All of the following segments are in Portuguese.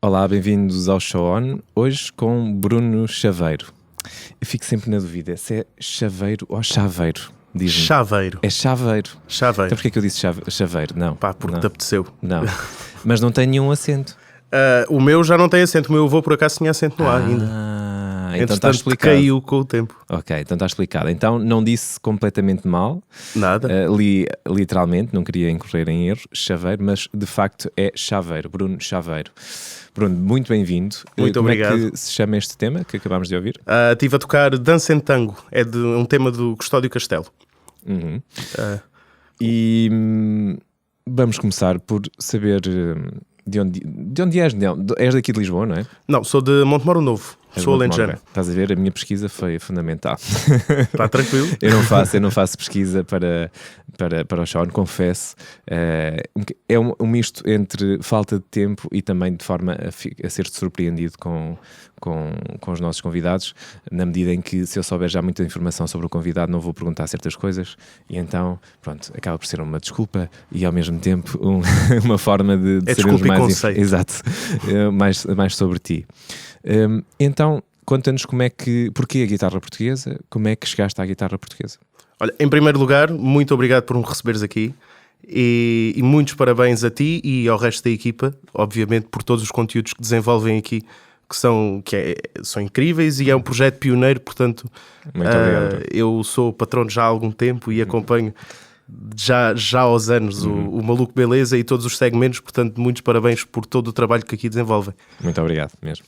Olá, bem-vindos ao Show On, hoje com Bruno Chaveiro. Eu fico sempre na dúvida se é Chaveiro ou Chaveiro. Diz-me. Chaveiro. É Chaveiro. Chaveiro. Então porquê que eu disse Chaveiro? Não. Pá, porque não. te apeteceu. Não, mas não tem nenhum acento. O meu já não tem acento, o meu avô por acaso tinha acento no ar ainda. Então está explicado. Caiu com o tempo. Ok, então está explicado. Então não disse completamente mal. Nada. Li literalmente, não queria incorrer em erros, Chaveiro, mas de facto é Chaveiro, Bruno Chaveiro. Bruno, muito bem-vindo. Muito obrigado. Como é que se chama este tema que acabámos de ouvir? Estive a tocar Dança em Tango, é de um tema do Custódio Castelo. Uhum. E vamos começar por saber de onde és. És daqui de Lisboa, não é? Não, sou de Montemoro Novo, sou alentejano. Estás a ver? A minha pesquisa foi fundamental. Está tranquilo? Eu não faço pesquisa para o show, confesso. É um misto entre falta de tempo e também de forma a ser surpreendido com os nossos convidados, na medida em que, se eu souber já muita informação sobre o convidado, não vou perguntar certas coisas, e então, pronto, acaba por ser uma desculpa e ao mesmo tempo uma forma de sabermos mais sobre ti. Então, conta-nos porquê a guitarra portuguesa, como é que chegaste à guitarra portuguesa? Olha, em primeiro lugar, muito obrigado por me receberes aqui e muitos parabéns a ti e ao resto da equipa, obviamente por todos os conteúdos que desenvolvem aqui, que são incríveis, e é um projeto pioneiro, portanto, muito obrigado. Eu sou patrono já há algum tempo e acompanho já aos anos o Maluco Beleza e todos os segmentos, portanto, muitos parabéns por todo o trabalho que aqui desenvolvem. Muito obrigado mesmo.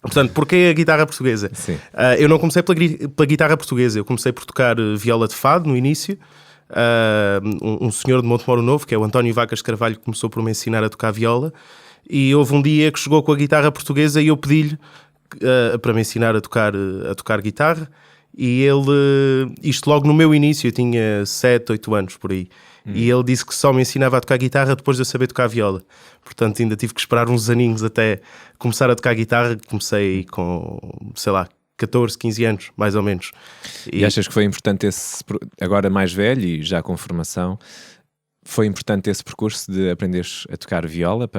Portanto, porquê a guitarra portuguesa? Sim. Eu não comecei pela guitarra portuguesa, eu comecei por tocar viola de fado no início. Um senhor de Montemoro Novo, que é o António Vacas Carvalho, começou por me ensinar a tocar viola, e houve um dia que chegou com a guitarra portuguesa e eu pedi-lhe para me ensinar a tocar guitarra. E ele, isto logo no meu início, eu tinha 7, 8 anos por aí, e ele disse que só me ensinava a tocar guitarra depois de eu saber tocar viola. Portanto, ainda tive que esperar uns aninhos até começar a tocar guitarra. Comecei com, 14, 15 anos, mais ou menos. E achas que foi importante agora mais velho e já com formação, foi importante esse percurso de aprenderes a tocar viola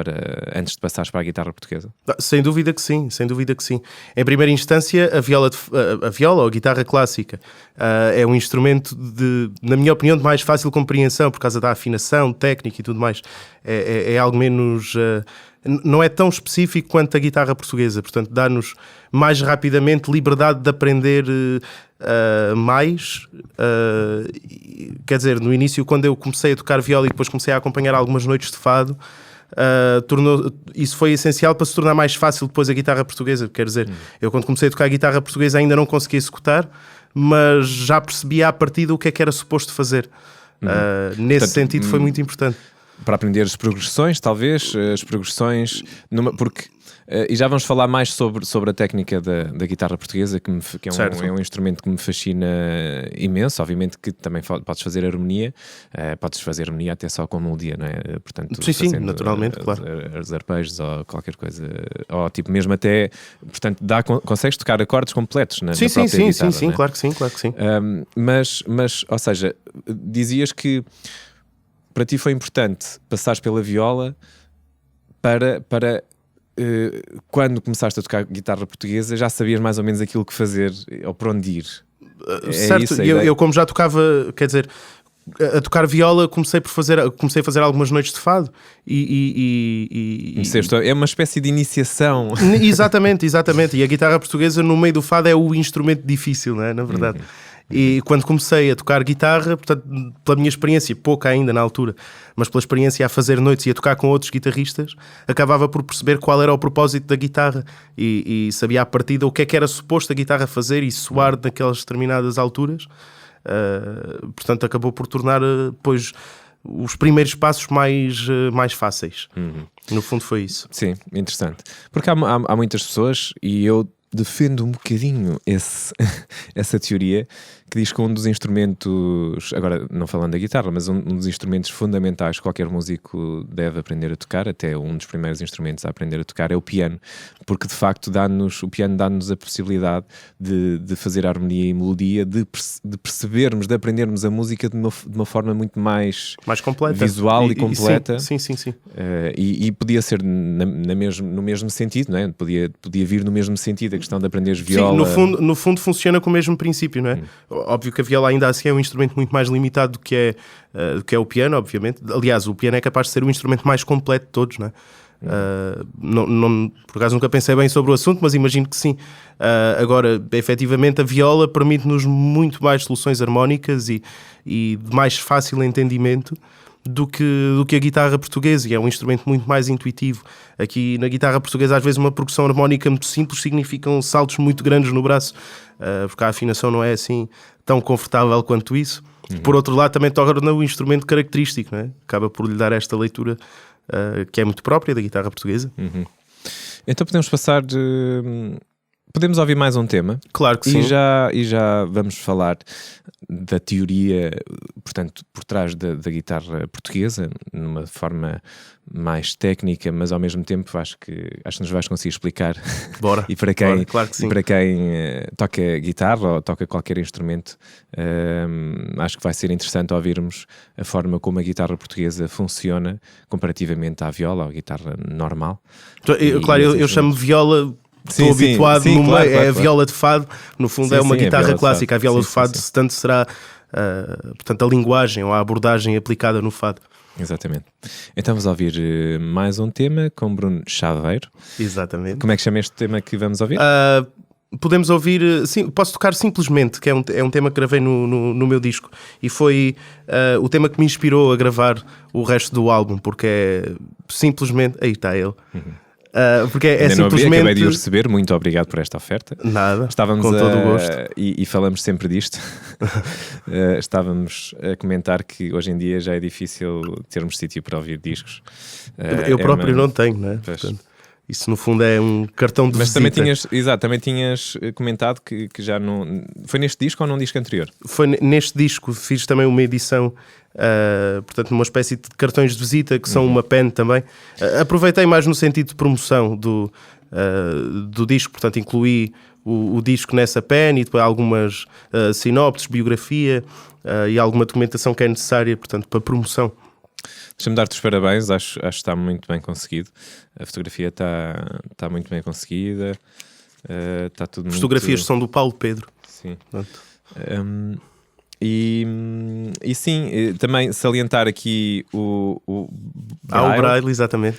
antes de passares para a guitarra portuguesa? Sem dúvida que sim, sem dúvida que sim. Em primeira instância, a viola ou a guitarra clássica é um instrumento na minha opinião, de mais fácil compreensão, por causa da afinação, técnica e tudo mais. É algo menos... não é tão específico quanto a guitarra portuguesa, portanto dá-nos mais rapidamente liberdade de aprender mais. Quer dizer, no início, quando eu comecei a tocar viola e depois comecei a acompanhar algumas noites de fado, isso foi essencial para se tornar mais fácil depois a guitarra portuguesa. Quer dizer, eu quando comecei a tocar a guitarra portuguesa ainda não conseguia executar, mas já percebia à partida o que era suposto fazer. Nesse sentido foi muito importante. Para aprender as progressões, talvez, porque... e já vamos falar mais sobre a técnica da guitarra portuguesa, que é um instrumento que me fascina imenso. Obviamente que também podes fazer harmonia até só com melodia, não é? Portanto, sim, naturalmente, claro. Os arpejos ou qualquer coisa, ou tipo mesmo até, portanto, consegues tocar acordes completos na própria guitarra, sim, não é? Claro que sim. Mas, ou seja, dizias que para ti foi importante passares pela viola para quando começaste a tocar guitarra portuguesa já sabias mais ou menos aquilo que fazer ou por onde ir. Certo, eu como já tocava, quer dizer, a tocar viola comecei a fazer algumas noites de fado é uma espécie de iniciação. Exatamente, e a guitarra portuguesa no meio do fado é o instrumento difícil, não é? Na verdade. E quando comecei a tocar guitarra, portanto, pela minha experiência, pouca ainda na altura, mas pela experiência a fazer noites e a tocar com outros guitarristas, acabava por perceber qual era o propósito da guitarra e sabia à partida o que era suposto a guitarra fazer e soar naquelas determinadas alturas. Portanto, acabou por tornar depois os primeiros passos mais fáceis. No fundo foi isso. Sim, interessante. Porque há muitas pessoas, e eu defendo um bocadinho essa teoria, que diz que um dos instrumentos, agora não falando da guitarra, mas um dos instrumentos fundamentais que qualquer músico deve aprender a tocar, até um dos primeiros instrumentos a aprender a tocar, é o piano, porque de facto o piano dá-nos a possibilidade de fazer harmonia e melodia, de percebermos, de aprendermos a música de uma forma muito mais completa, visual e completa. Sim. E podia ser no mesmo sentido, não é? Podia vir no mesmo sentido a questão de aprenderes viola. Sim, no fundo funciona com o mesmo princípio, não é? Óbvio que a viola ainda assim é um instrumento muito mais limitado do que é o piano, obviamente. Aliás, o piano é capaz de ser o instrumento mais completo de todos, não é? Por acaso nunca pensei bem sobre o assunto, mas imagino que sim. Agora, efetivamente, a viola permite-nos muito mais soluções harmónicas e de mais fácil entendimento do que a guitarra portuguesa, e é um instrumento muito mais intuitivo. Aqui na guitarra portuguesa, às vezes, uma progressão harmónica muito simples significam saltos muito grandes no braço, porque a afinação não é assim tão confortável quanto isso. Por outro lado, também torna o instrumento característico, não é? Acaba por lhe dar esta leitura que é muito própria da guitarra portuguesa. Então podemos passar podemos ouvir mais um tema. Claro que sim. E já vamos falar da teoria, portanto, por trás da guitarra portuguesa, numa forma mais técnica, mas ao mesmo tempo acho que nos vais conseguir explicar. Bora. E para quem, claro que sim. E para quem toca guitarra ou toca qualquer instrumento, acho que vai ser interessante ouvirmos a forma como a guitarra portuguesa funciona comparativamente à viola ou à guitarra normal. Eu chamo viola. Estou habituado no meio, é a viola de fado, no fundo é uma guitarra clássica. A viola de fado, tanto será portanto, a linguagem ou a abordagem aplicada no fado. Exatamente. Então vamos ouvir mais um tema com Bruno Chaveiro. Exatamente. Como é que chama este tema que vamos ouvir? Podemos ouvir, posso tocar Simplesmente, que é um tema que gravei no meu disco, e foi o tema que me inspirou a gravar o resto do álbum, porque é simplesmente... Aí está ele. Porque é simplesmente... Acabei de o receber, muito obrigado por esta oferta. Nada, estávamos com todo o gosto. E falamos sempre disto. Estávamos a comentar que hoje em dia já é difícil termos sítio para ouvir discos. Eu próprio não tenho, não é? Portanto, isso no fundo é um cartão de visita. Mas também tinhas comentado que já não... Foi neste disco ou num disco anterior? Foi neste disco, fiz também uma edição... portanto, numa espécie de cartões de visita que são uma pen também. Aproveitei mais no sentido de promoção do disco, portanto, incluí o disco nessa pen e depois algumas sinopses, biografia e alguma documentação que é necessária, portanto, para promoção. Deixa-me dar-te os parabéns, acho que está muito bem conseguido. A fotografia está muito bem conseguida. Está tudo As fotografias são do Paulo Pedro. Sim. E sim, também salientar aqui o Braille. O Braille, exatamente.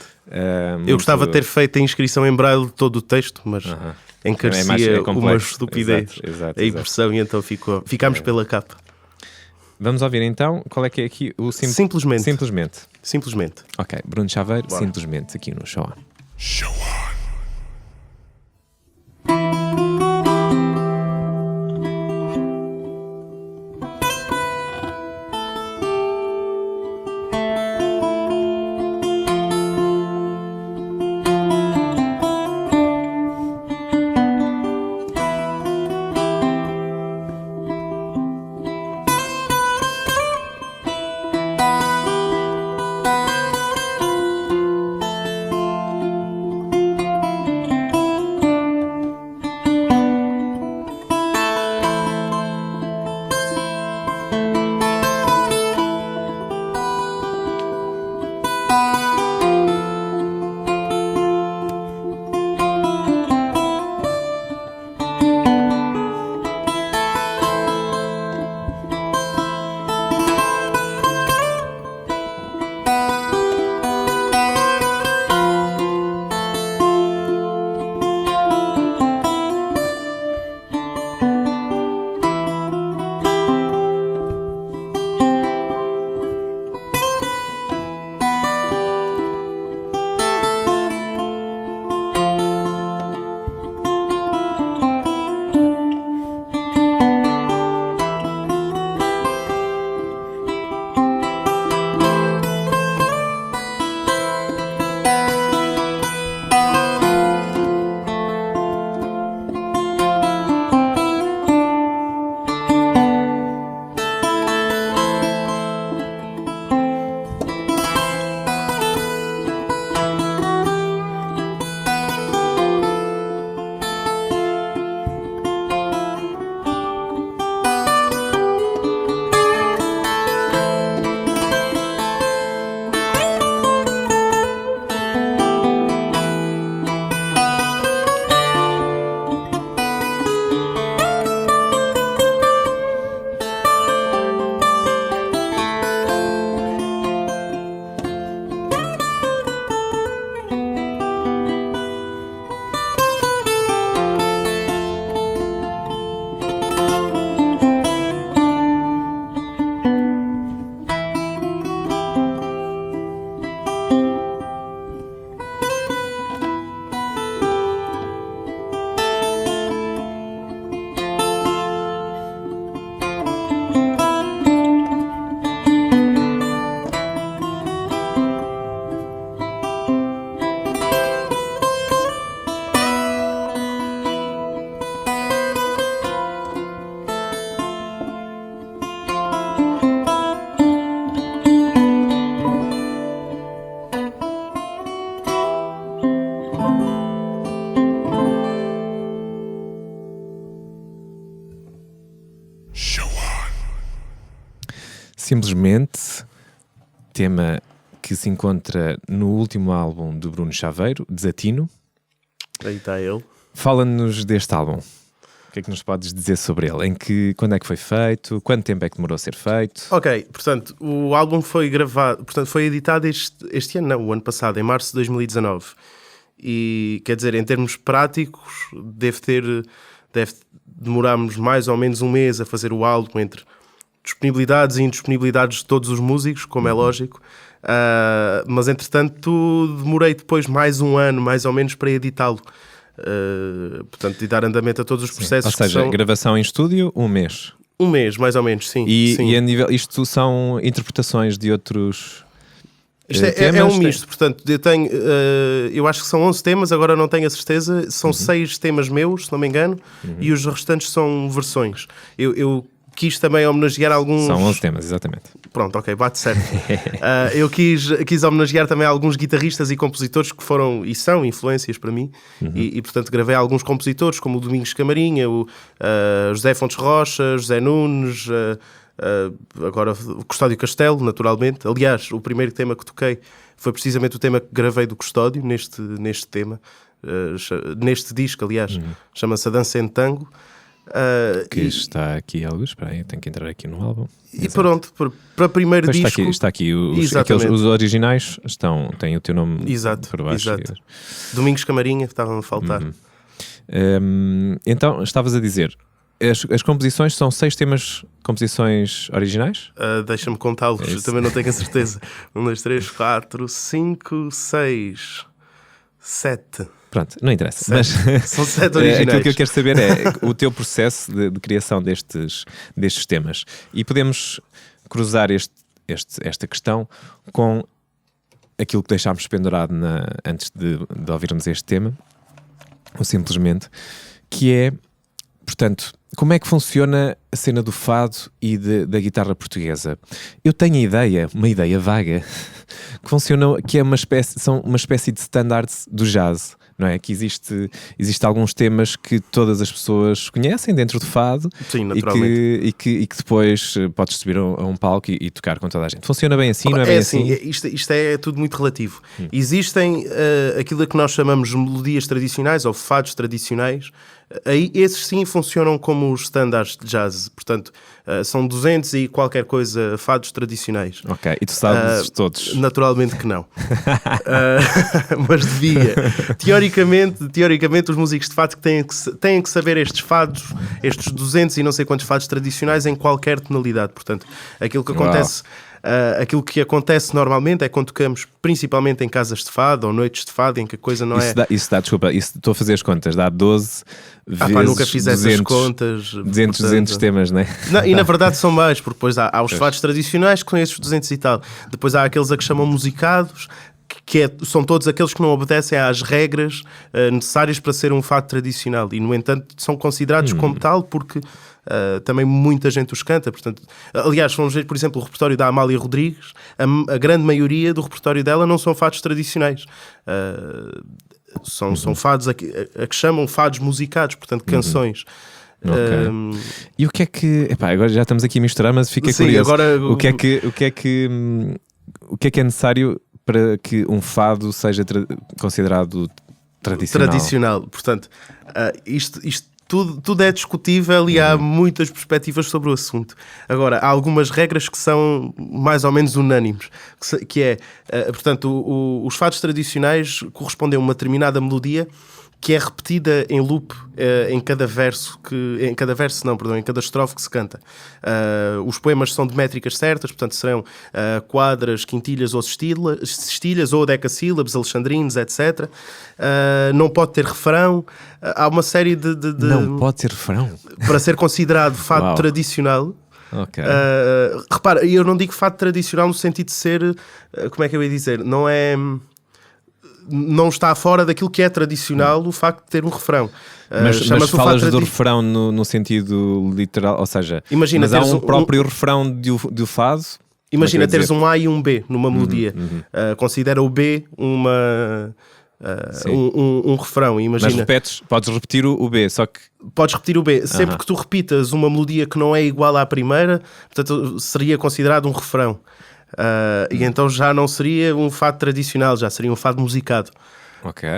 Eu gostava de ter feito a inscrição em Braille de todo o texto, mas encarecia uma estupidez. Exato, a impressão, e então ficámos pela capa. Vamos ouvir então qual é que é aqui o Simplesmente. Ok, Bruno Chaveiro, Bora. Simplesmente, aqui no Show On. Show On. Simplesmente, tema que se encontra no último álbum do Bruno Chaveiro, Desatino. Aí está ele. Fala-nos deste álbum. O que é que nos podes dizer sobre ele? Quando é que foi feito? Quanto tempo é que demorou a ser feito? Ok, portanto, o álbum foi gravado, portanto, foi editado este ano, não, o ano passado, em março de 2019. E, quer dizer, em termos práticos, demorarmos mais ou menos um mês a fazer o álbum, entre disponibilidades e indisponibilidades de todos os músicos, como é lógico. Mas, entretanto, demorei depois mais um ano, mais ou menos, para editá-lo. Portanto, de dar andamento a todos os processos. Ou seja, gravação em estúdio, um mês. Um mês, mais ou menos, sim. E a nível, isto são interpretações de outros... Isto é um misto, portanto, eu acho que são 11 temas, agora não tenho a certeza, são 6 temas meus, se não me engano, e os restantes são versões. Eu quis também homenagear alguns... São 11 temas, exatamente. Pronto, ok, bate certo. Eu quis homenagear também alguns guitarristas e compositores que foram e são influências para mim, e portanto gravei alguns compositores, como o Domingos Camarinha, o José Fontes Rocha, José Nunes... agora o Custódio Castelo, naturalmente. Aliás, o primeiro tema que toquei foi precisamente o tema que gravei do Custódio neste tema, neste disco, aliás, chama-se A Dança em Tango. Que está aqui, alguns, espera aí, tenho que entrar aqui no álbum. E pronto, para primeiro pois disco... Está aqui os originais têm o teu nome por baixo. Exato. Domingos Camarinha, estava-me a faltar. Então, estavas a dizer... As composições são 6 temas, composições originais? Deixa-me contá-los, também não tenho a certeza. 1, 2, 3, 4, 5, 6, 7. Pronto, não interessa. Mas são 7 originais. Aquilo que eu quero saber é o teu processo de criação destes temas. E podemos cruzar esta questão com aquilo que deixámos pendurado antes de ouvirmos este tema, ou simplesmente, que é, portanto, como é que funciona a cena do fado e da guitarra portuguesa? Eu tenho uma ideia vaga, que é são uma espécie de standards do jazz, não é? Que existe alguns temas que todas as pessoas conhecem dentro do fado. Sim, naturalmente. E que depois podes subir a um palco e tocar com toda a gente. Funciona bem assim, não é bem assim? Isto é tudo muito relativo. Existem aquilo que nós chamamos de melodias tradicionais ou fados tradicionais. Aí esses sim funcionam como os standards de jazz, portanto são 200 e qualquer coisa fados tradicionais. Ok, e tu sabes todos? Naturalmente que não. Mas devia. Teoricamente os músicos de fado têm que saber estes fados, estes 200 e não sei quantos fados tradicionais em qualquer tonalidade. Portanto, aquilo que acontece normalmente é quando tocamos principalmente em casas de fado ou noites de fado em que a coisa não desculpa, estou a fazer as contas, dá 12 vezes nunca fiz 200, essas contas 200 temas, não é? Não, e na verdade são mais, porque depois há os fados tradicionais que são esses 200 e tal, depois há aqueles a que chamam musicados, são todos aqueles que não obedecem às regras necessárias para ser um fado tradicional e no entanto são considerados como tal porque também muita gente os canta. Portanto, aliás, vamos ver, por exemplo, o repertório da Amália Rodrigues, a grande maioria do repertório dela não são fados tradicionais, são fados a que chamam fados musicados, portanto canções. Okay. E o que é que... Epá, agora já estamos aqui a misturar, mas fica curioso. Agora, o que é necessário para que um fado seja considerado tradicional? Portanto, isto tudo é discutível e há muitas perspectivas sobre o assunto. Agora, há algumas regras que são mais ou menos unânimes, que é, portanto, os fados tradicionais correspondem a uma determinada melodia que é repetida em loop em cada estrofe que se canta. Os poemas são de métricas certas, portanto serão quadras, quintilhas ou sextilhas ou decassílabos, alexandrinos, etc. Não pode ter refrão. Há uma série de... Não pode ter refrão? Para ser considerado fado tradicional. Okay. Repara, eu não digo fado tradicional no sentido de ser... como é que eu ia dizer? Não está fora daquilo que é tradicional o facto de ter um refrão. Mas falas do refrão no sentido literal, ou seja, imagina, mas há um próprio refrão do fado? Imagina teres um A e um B numa melodia. Considera o B um refrão. Imagina, mas podes repetir o B, só que... Podes repetir o B. Sempre que tu repitas uma melodia que não é igual à primeira, portanto, seria considerado um refrão. E então já não seria um fado tradicional, já seria um fado musicado. Ok.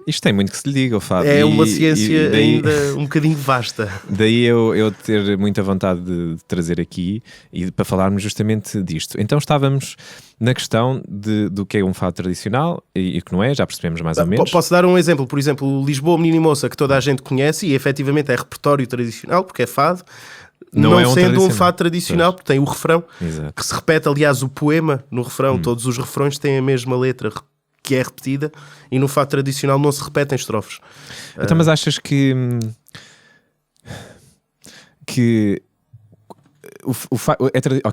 Isto tem muito que se lhe diga, o fado. É uma ciência ainda um bocadinho vasta. Daí eu ter muita vontade de trazer aqui e para falarmos justamente disto. Então estávamos na questão do que é um fado tradicional e o que não é, já percebemos mais ou menos. Posso dar um exemplo, por exemplo, Lisboa, Menino e Moça, que toda a gente conhece e efetivamente é repertório tradicional, porque é fado. Não é sendo um fado tradicional, porque tem o refrão, exato, que se repete, aliás, o poema no refrão, todos os refrões têm a mesma letra que é repetida, e no fado tradicional não se repetem estrofes. Então, mas achas que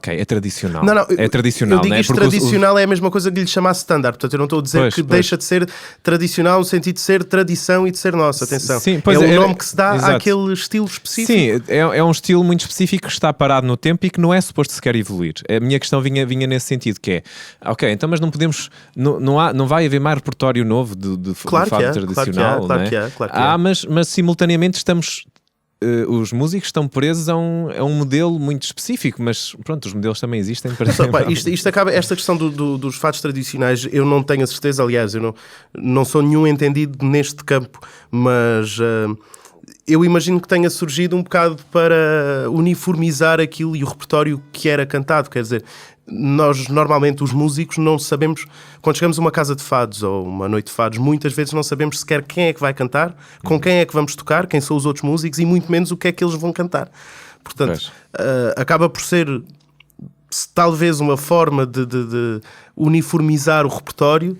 é tradicional. Não, é tradicional, eu digo né? isto tradicional é a mesma coisa que lhe chamar standard. Portanto, eu não estou a dizer que deixa de ser tradicional no sentido de ser tradição e de ser nossa. Atenção. Sim, é o nome que se dá àquele estilo específico. Sim, é um estilo muito específico que está parado no tempo e que não é suposto sequer evoluir. A minha questão vinha nesse sentido, que é ok, então mas não podemos, não vai haver mais repertório novo de fado tradicional, claro que há. Mas simultaneamente os músicos estão presos a um modelo muito específico, mas pronto, os modelos também existem para isto acaba, esta questão dos fados tradicionais, eu não tenho a certeza, aliás, eu não sou nenhum entendido neste campo, mas eu imagino que tenha surgido um bocado para uniformizar aquilo e o repertório que era cantado. Quer dizer, nós normalmente os músicos não sabemos, quando chegamos a uma casa de fados ou uma noite de fados, muitas vezes não sabemos sequer quem é que vai cantar, com quem é que vamos tocar, quem são os outros músicos e muito menos o que é que eles vão cantar. Portanto, acaba por ser talvez uma forma de uniformizar o repertório.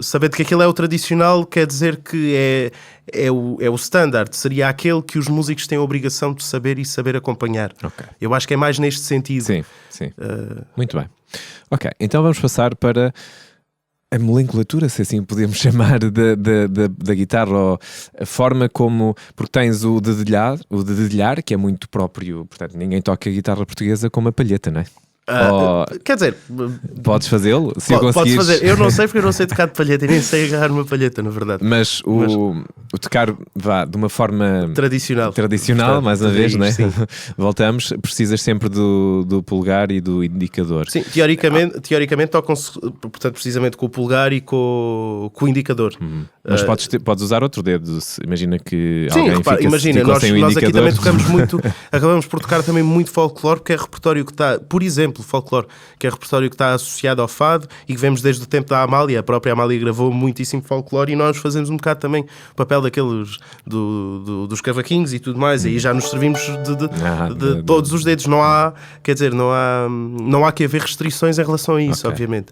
Saber que aquilo é o tradicional quer dizer que é o standard, seria aquele que os músicos têm a obrigação de saber e saber acompanhar. Eu acho que é mais neste sentido. Sim. Muito bem. Ok, então vamos passar para a nomenclatura, se assim podemos chamar, da guitarra, ou a forma como... Porque tens o dedilhar, que é muito próprio, portanto ninguém toca a guitarra portuguesa com uma palheta, não é? Quer dizer, podes fazê-lo? Podes fazer. Eu não sei, porque eu não sei tocar de palheta e nem sei agarrar uma palheta, na verdade. Mas o tocar de uma forma tradicional, portanto, mais uma vez, né? Voltamos, precisas sempre do polegar e do indicador. Sim, teoricamente tocam-se, portanto, precisamente com o polegar e com o indicador. Mas podes usar outro dedo. Imagina que sim, alguém imagina, nós aqui também tocamos muito, acabamos por tocar também muito folclore, que é repertório que está, por exemplo, folclore, que é repertório que está associado ao fado e que vemos desde o tempo da Amália. A própria Amália gravou muitíssimo folclore e nós fazemos um bocado também o papel daqueles dos cavaquinhos e tudo mais, e aí já nos servimos de todos os dedos. Não há, quer dizer, não há que haver restrições em relação a isso, obviamente.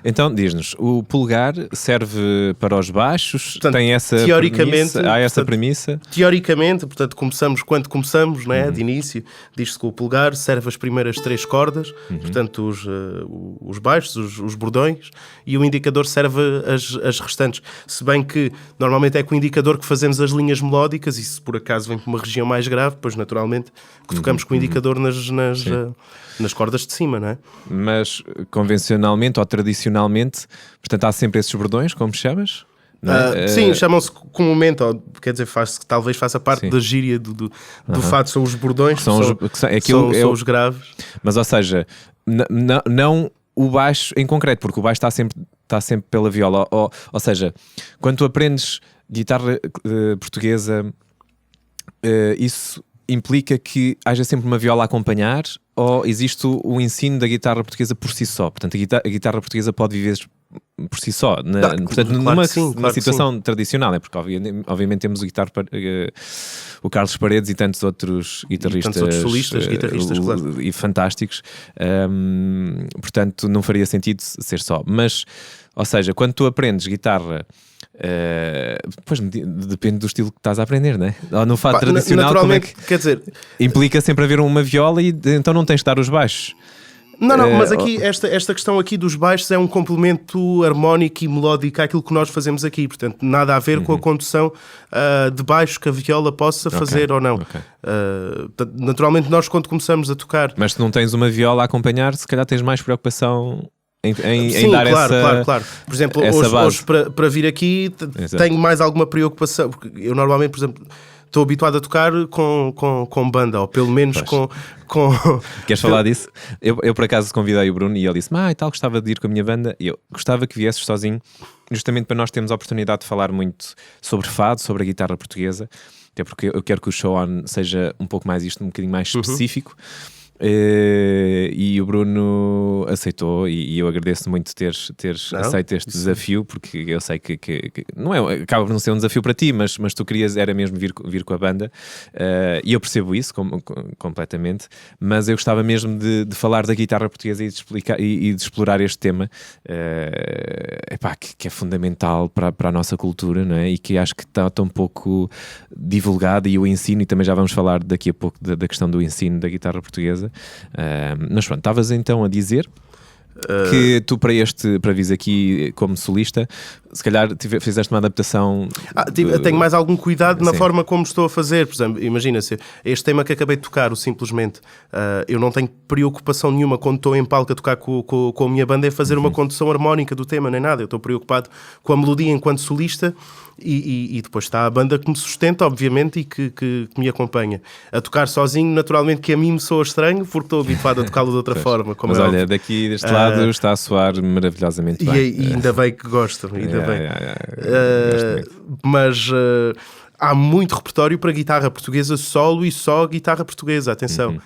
Então diz-nos, o polegar serve para os baixos, portanto, tem essa premissa? Teoricamente, portanto, quando começamos, né, de início, diz-se que o polegar serve as primeiras 3 cordas, portanto os baixos, os bordões, e o indicador serve as restantes. Se bem que normalmente é com o indicador que fazemos as linhas melódicas, e se por acaso vem para uma região mais grave, pois naturalmente que tocamos com o indicador nas cordas de cima, não é? Mas convencionalmente ou tradicionalmente, portanto há sempre esses bordões, como chamas? Sim, chamam-se comumente, quer dizer, talvez faça parte da gíria do fado, são os bordões, são os graves. Mas, ou seja, não o baixo em concreto, porque o baixo está sempre pela viola. Ou seja, quando tu aprendes guitarra portuguesa, isso implica que haja sempre uma viola a acompanhar, ou existe o ensino da guitarra portuguesa por si só? Portanto, a guitarra portuguesa pode viver por si só, portanto, numa situação tradicional, é porque obviamente temos o Carlos Paredes e tantos outros guitarristas, guitarristas claro, e fantásticos, portanto não faria sentido ser só. Mas, ou seja, quando tu aprendes guitarra, depois depende do estilo que estás a aprender, não é? No fado tradicional, como é que, quer dizer, implica sempre haver uma viola e então não tens de dar os baixos. Não, mas aqui esta questão aqui dos baixos é um complemento harmónico e melódico àquilo que nós fazemos aqui, portanto nada a ver com a condução de baixo que a viola possa fazer ou não. Naturalmente nós quando começamos a tocar... Mas se não tens uma viola a acompanhar, se calhar tens mais preocupação em dar claro. Por exemplo, essa hoje para vir aqui tenho mais alguma preocupação, porque eu normalmente, por exemplo, estou habituado a tocar com banda, ou pelo menos com... Queres falar disso? Eu por acaso convidei o Bruno e ele disse: e tal, gostava de ir com a minha banda. E eu gostava que viesses sozinho, justamente para nós termos a oportunidade de falar muito sobre fado, sobre a guitarra portuguesa, até porque eu quero que o show on seja um pouco mais isto, um bocadinho mais específico. E o Bruno aceitou, e eu agradeço muito teres aceito este desafio, porque eu sei que não é, acaba por não ser um desafio para ti, mas tu querias era mesmo vir com a banda, e eu percebo isso completamente, mas eu gostava mesmo de falar da guitarra portuguesa e de explicar e de explorar este tema, que é fundamental para a nossa cultura, não é? E que acho que está tão pouco divulgado, e o ensino, e também já vamos falar daqui a pouco da questão do ensino da guitarra portuguesa. Mas pronto, estavas então a dizer que tu para vires aqui como solista, se calhar fizeste uma adaptação. Tenho mais algum cuidado na forma como estou a fazer. Por exemplo, imagina-se, este tema que acabei de tocar, o Simplesmente, eu não tenho preocupação nenhuma quando estou em palco a tocar com a minha banda em fazer uma condução harmónica do tema, nem nada. Eu estou preocupado com a melodia enquanto solista, e depois está a banda que me sustenta, obviamente, e que me acompanha. A tocar sozinho, naturalmente que a mim me soa estranho, porque estou habituado a tocá-lo de outra forma. Mas olha, daqui deste lado está a soar maravilhosamente bem. E ainda bem que gostam, mas há muito repertório para guitarra portuguesa solo e só guitarra portuguesa, atenção.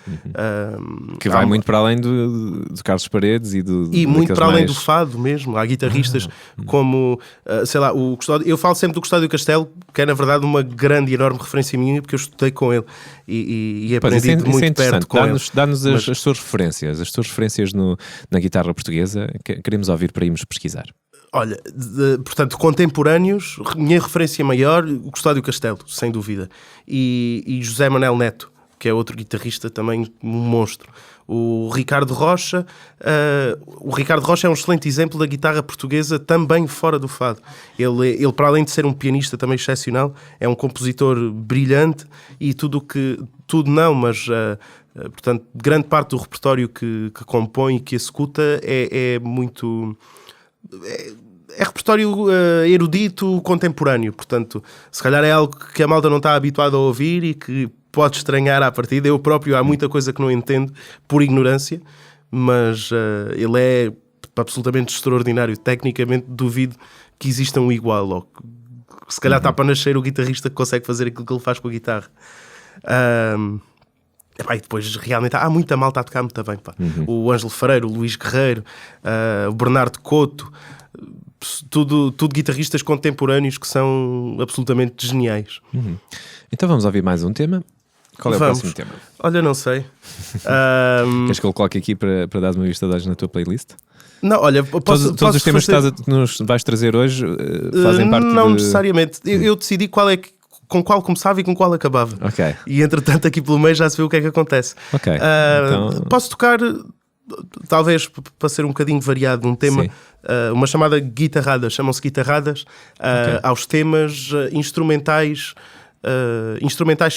Que vai muito para além do Carlos Paredes e muito para além do fado mesmo. Há guitarristas como, sei lá, o Custódio. Eu falo sempre do Custódio Castelo, que é na verdade uma grande e enorme referência minha, porque eu estudei com ele e aprendi de muito perto com ele. Dá-nos as tuas referências na guitarra portuguesa. Queremos ouvir para irmos pesquisar. Olha, portanto, contemporâneos, minha referência maior, o Custódio Castelo, sem dúvida. E José Manel Neto, que é outro guitarrista também um monstro. O Ricardo Rocha é um excelente exemplo da guitarra portuguesa também fora do fado. Ele, para além de ser um pianista também excepcional, é um compositor brilhante, e portanto, grande parte do repertório que compõe e que executa é muito... É repertório erudito, contemporâneo. Portanto, se calhar é algo que a malta não está habituada a ouvir e que pode estranhar à partida. Eu próprio há muita coisa que não entendo por ignorância, mas ele é absolutamente extraordinário. Tecnicamente duvido que exista um igual, ou se calhar está para nascer o guitarrista que consegue fazer aquilo que ele faz com a guitarra. E depois realmente há muita malta a tocar muito bem, pá. O Ângelo Freire, o Luís Guerreiro, o Bernardo Couto, tudo guitarristas contemporâneos que são absolutamente geniais. Então vamos ouvir mais um tema. Qual é o próximo tema? Olha, não sei. Queres que eu coloque aqui para dar uma vista de olhos na tua playlist? Não, olha, todos os temas que nos vais trazer hoje fazem parte Não necessariamente. Eu decidi com qual começava e com qual acabava. Okay. E entretanto aqui pelo meio já se vê o que é que acontece. Então... Posso tocar, talvez para ser um bocadinho variado, um tema, uma chamada guitarrada, chamam-se guitarradas, aos temas instrumentais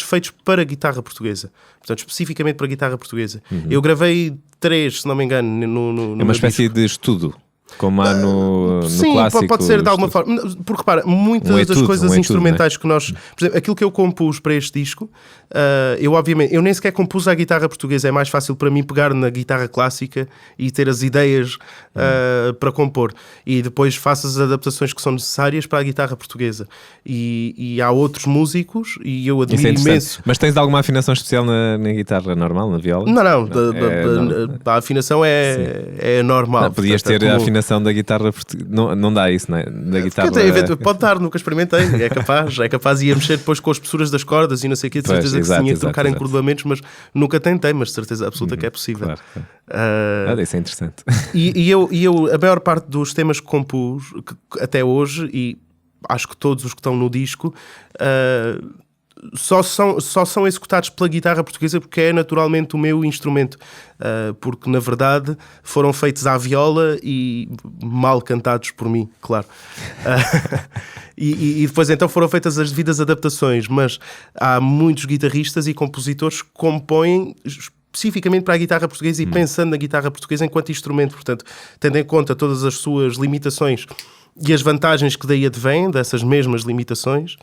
feitos para guitarra portuguesa, portanto especificamente para guitarra portuguesa. Eu gravei 3, se não me engano, no é uma espécie de estudo, como há no sim, clássico. Sim, pode ser de alguma forma. Porque repara, muitas das coisas instrumentais que nós... Por exemplo, aquilo que eu compus para este disco, eu nem sequer compus a guitarra portuguesa. É mais fácil para mim pegar na guitarra clássica e ter as ideias para compor. E depois faço as adaptações que são necessárias para a guitarra portuguesa. E há outros músicos, e eu admiro imenso. Mas tens alguma afinação especial na guitarra normal, na viola? Não. A afinação é normal. Não, podias ter a afinação da guitarra portuguesa. Não dá isso, não é? Da guitarra... Pode dar, nunca experimentei. É capaz de ir mexer depois com as espessuras das cordas e não sei o quê. De certeza que se tinha que trocar encordoamentos, mas nunca tentei, mas de certeza absoluta que é possível. Claro. Isso é interessante. E eu, a maior parte dos temas que compus até hoje, e acho que todos os que estão no disco, só são executados pela guitarra portuguesa, porque é naturalmente o meu instrumento, porque na verdade foram feitos à viola e mal cantados por mim, claro. E depois então foram feitas as devidas adaptações, mas há muitos guitarristas e compositores que compõem especificamente para a guitarra portuguesa e pensando na guitarra portuguesa enquanto instrumento, portanto, tendo em conta todas as suas limitações e as vantagens que daí advêm dessas mesmas limitações,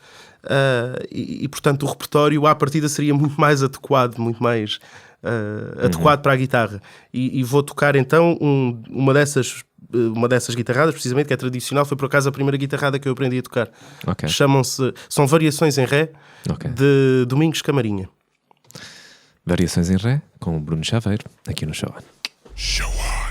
portanto o repertório à partida seria muito mais adequado, muito mais adequado para a guitarra. E vou tocar então uma dessas guitarradas, precisamente, que é tradicional, foi por acaso a primeira guitarrada que eu aprendi a tocar. Ok. São Variações em Ré, de Domingos Camarinha. Variações em Ré, com o Bruno Chaveiro, aqui no Show On. Show On.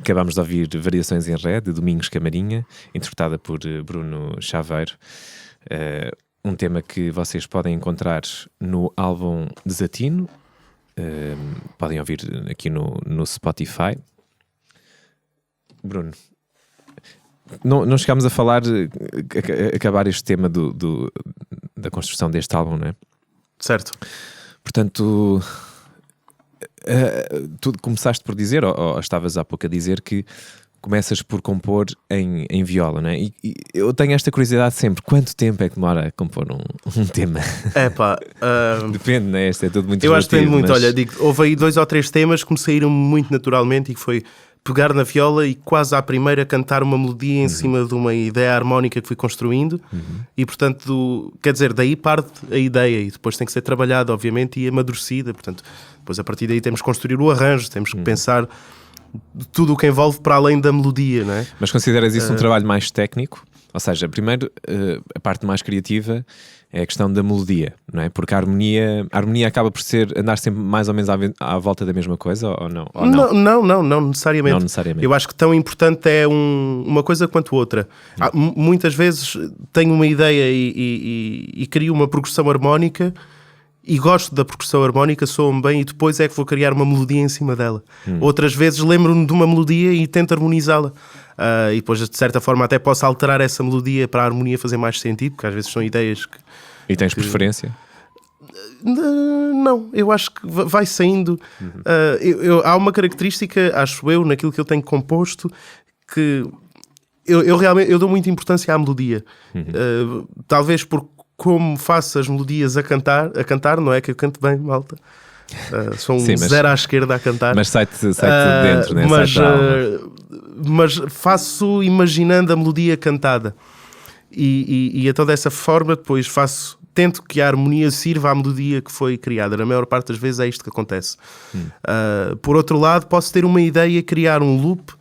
Acabámos de ouvir Variações em Ré, de Domingos Camarinha, interpretada por Bruno Chaveiro. Um tema que vocês podem encontrar no álbum Desatino. Podem ouvir aqui no Spotify. Bruno, não chegámos a falar, acabar este tema da construção deste álbum, não é? Certo. Portanto, tu começaste por dizer, ou estavas há pouco a dizer, que começas por compor em viola, não é? E eu tenho esta curiosidade sempre: quanto tempo é que demora a compor um tema? Depende, não é? Isto é tudo muito eu acho que depende muito. Mas... Olha, houve aí 2 ou 3 temas que me saíram muito naturalmente e que foi pegar na viola e quase à primeira cantar uma melodia em cima de uma ideia harmónica que fui construindo e, portanto, quer dizer, daí parte a ideia e depois tem que ser trabalhada, obviamente, e amadurecida. Portanto, depois a partir daí temos que construir o arranjo, temos que pensar tudo o que envolve para além da melodia, não é? Mas consideras isso um trabalho mais técnico? Ou seja, primeiro, a parte mais criativa é a questão da melodia, não é? Porque a harmonia acaba por andar sempre mais ou menos à volta da mesma coisa, ou não? Ou não necessariamente. Não necessariamente. Eu acho que tão importante é uma coisa quanto outra. Muitas vezes tenho uma ideia e crio uma progressão harmónica e gosto da progressão harmónica, soa-me bem e depois é que vou criar uma melodia em cima dela. Outras vezes lembro-me de uma melodia e tento harmonizá-la. E depois, de certa forma, até posso alterar essa melodia para a harmonia fazer mais sentido, porque às vezes são ideias que... E tens preferência? Não, eu acho que vai saindo. Há uma característica, acho eu, naquilo que eu tenho composto, que eu realmente dou muita importância à melodia. Talvez por como faço as melodias a cantar, não é que eu canto bem, malta. Sou um Sim, zero à esquerda a cantar. Mas sai-te de dentro, né? Mas faço imaginando a melodia cantada. E então dessa forma depois tento que a harmonia sirva à melodia que foi criada. Na maior parte das vezes é isto que acontece. Por outro lado, posso ter uma ideia, criar um loop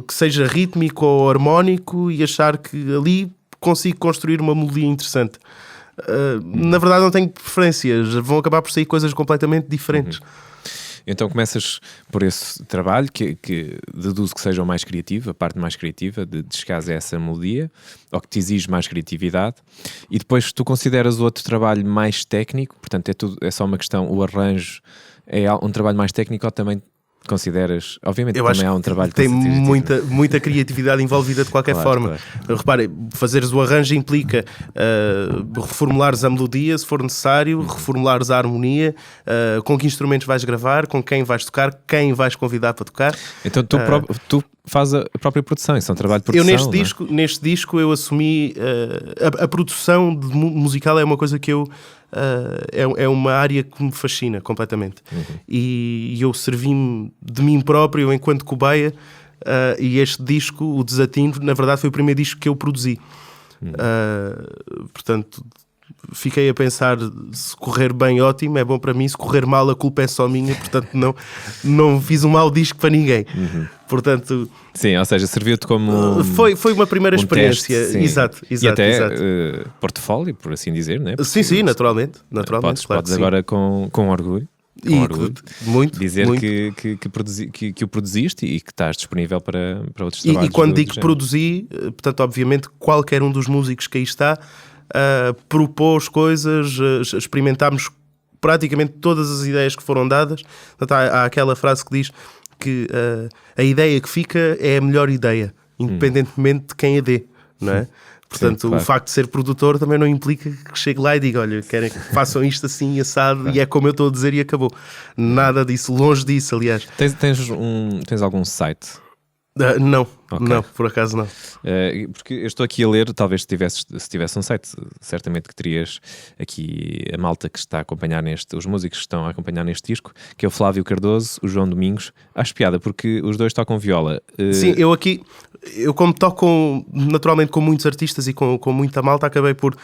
que seja rítmico ou harmónico e achar que ali consigo construir uma melodia interessante. Na verdade não tenho preferências, vão acabar por sair coisas completamente diferentes. Então começas por esse trabalho que deduzo que seja o mais criativo, a parte mais criativa de chegares a essa melodia, ou que te exige mais criatividade, e depois tu consideras o outro trabalho mais técnico, portanto é só uma questão, o arranjo é um trabalho mais técnico ou também consideras, obviamente eu também há um trabalho tem muita criatividade envolvida de qualquer forma. Claro. Repare, fazeres o arranjo implica reformulares a melodia se for necessário, reformulares a harmonia, com que instrumentos vais gravar, com quem vais tocar, quem vais convidar para tocar. Então tu fazes a própria produção, isso é um trabalho de produção. Neste disco eu assumi a produção musical é uma coisa que eu é uma área que me fascina completamente. E eu servi-me de mim próprio enquanto cobaia, e este disco, o Desatino, na verdade foi o primeiro disco que eu produzi. Portanto, fiquei a pensar, se correr bem, ótimo, é bom para mim, se correr mal, a culpa é só minha, portanto não fiz um mau disco para ninguém. Portanto, sim, ou seja, serviu-te como foi uma primeira experiência. Teste, exato. E até portfólio, por assim dizer, né? Porque sim, naturalmente. Podes agora com orgulho. Muito dizer muito. Que o produziste e que estás disponível para outros trabalhos. E quando digo que produzi, portanto, obviamente, qualquer um dos músicos que aí está propôs coisas, experimentámos praticamente todas as ideias que foram dadas. Portanto, há aquela frase que diz que a ideia que fica é a melhor ideia, independentemente de quem a dê, não é? Portanto, sim, claro. O facto de ser produtor também não implica que chegue lá e diga, olha, querem que façam isto assim assado e é como eu estou a dizer e acabou. Nada disso, longe disso, aliás. Tens algum site? Não, por acaso não. Porque eu estou aqui a ler, talvez se tivesse um site, certamente que terias aqui a malta que está a acompanhar os músicos que estão a acompanhar neste disco, que é o Flávio Cardoso, o João Domingos. Acho piada, porque os dois tocam viola. Sim, eu como toco naturalmente com muitos artistas e com muita malta, acabei por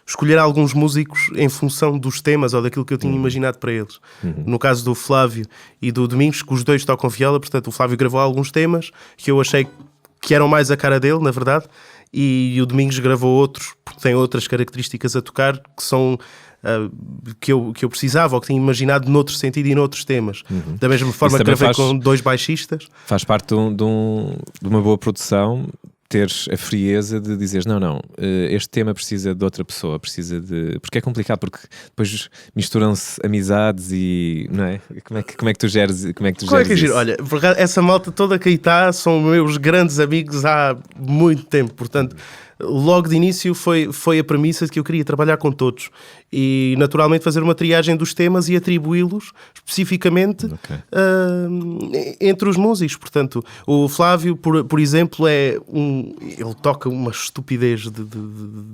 escolher alguns músicos em função dos temas ou daquilo que eu tinha imaginado para eles. No caso do Flávio e do Domingos, que os dois tocam viola, portanto o Flávio gravou alguns temas que eu achei que eram mais a cara dele, na verdade, e o Domingos gravou outros, porque tem outras características a tocar que são que eu precisava ou que tinha imaginado noutro sentido e noutros temas. Da mesma forma que gravei com dois baixistas. Faz parte de uma boa produção teres a frieza de dizeres não, este tema precisa de outra pessoa, porque é complicado, porque depois misturam-se amizades e, não é? Como é que tu geres isso? Olha, essa malta toda que aí está são meus grandes amigos há muito tempo, portanto logo de início foi a premissa de que eu queria trabalhar com todos e naturalmente fazer uma triagem dos temas e atribuí-los especificamente entre os músicos. Portanto, o Flávio, por exemplo, ele toca uma estupidez de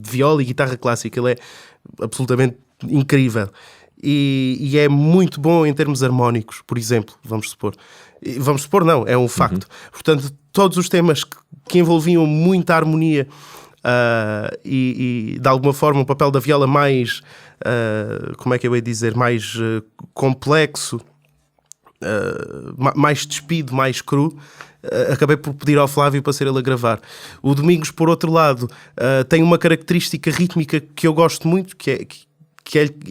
viola e guitarra clássica, ele é absolutamente incrível e é muito bom em termos harmónicos, por exemplo, vamos supor não, é um facto. Portanto, todos os temas que envolviam muita harmonia e de alguma forma o papel da viola mais, como é que eu ia dizer, mais complexo, mais despido, mais cru, acabei por pedir ao Flávio para ser ele a gravar. O Domingos, por outro lado, tem uma característica rítmica que eu gosto muito, que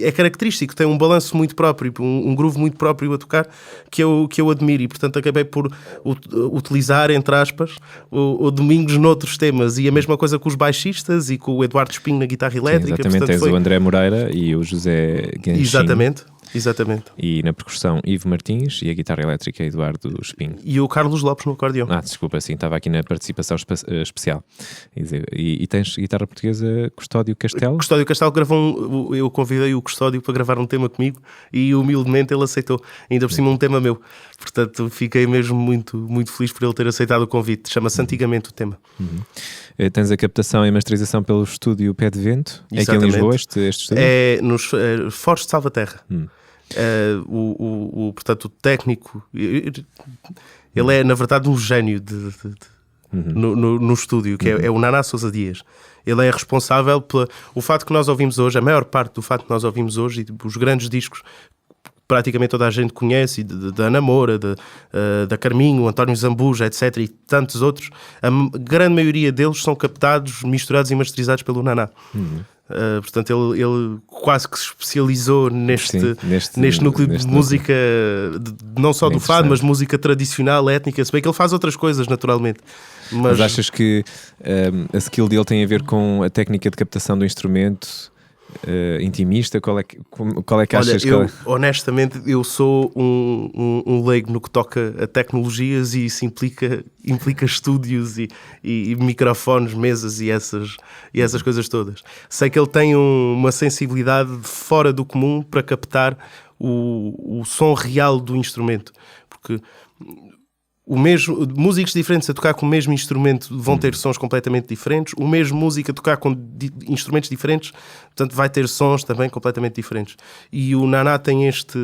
é característico, tem um balanço muito próprio, um groove muito próprio a tocar, que eu admiro, e portanto acabei por utilizar, entre aspas, o Domingos noutros temas, e a mesma coisa com os baixistas e com o Eduardo Espinho na guitarra elétrica. Sim, exatamente, portanto, tens o André Moreira e o José Ganchin. Exatamente. E na percussão, Ivo Martins, e a guitarra elétrica, Eduardo Espinho. E o Carlos Lopes no acordeão. Desculpa, sim, estava aqui na participação especial. E tens guitarra portuguesa Custódio Castelo? Custódio Castelo gravou eu convidei o Custódio para gravar um tema comigo e humildemente ele aceitou, ainda por cima um tema meu. Portanto, fiquei mesmo muito, muito feliz por ele ter aceitado o convite. Chama-se Antigamente o tema. Tens a captação e masterização pelo estúdio Pé de Vento. É aqui em Lisboa este estúdio? É nos Fortes de Salvaterra. Portanto, o técnico, ele é, na verdade, um gênio no estúdio, que é o Naná Sousa Dias. Ele é responsável pelo fato que nós ouvimos hoje, a maior parte do fato que nós ouvimos hoje, e os grandes discos praticamente toda a gente conhece, da Ana Moura, da Carminho, António Zambuja, etc., e tantos outros, a grande maioria deles são captados, misturados e masterizados pelo Naná. Portanto, ele quase que se especializou neste núcleo de música, não só do fado, mas música tradicional, étnica, se bem que ele faz outras coisas, naturalmente. Mas achas que a skill dele tem a ver com a técnica de captação do instrumento? Intimista? Qual é que achas? Olha, honestamente, eu sou um leigo no que toca a tecnologias, e isso implica estúdios e microfones, mesas e essas coisas todas. Sei que ele tem uma sensibilidade fora do comum para captar o som real do instrumento, porque músicos diferentes a tocar com o mesmo instrumento vão ter sons completamente diferentes. O mesmo músico a tocar com instrumentos diferentes, portanto, vai ter sons também completamente diferentes. E o Naná tem este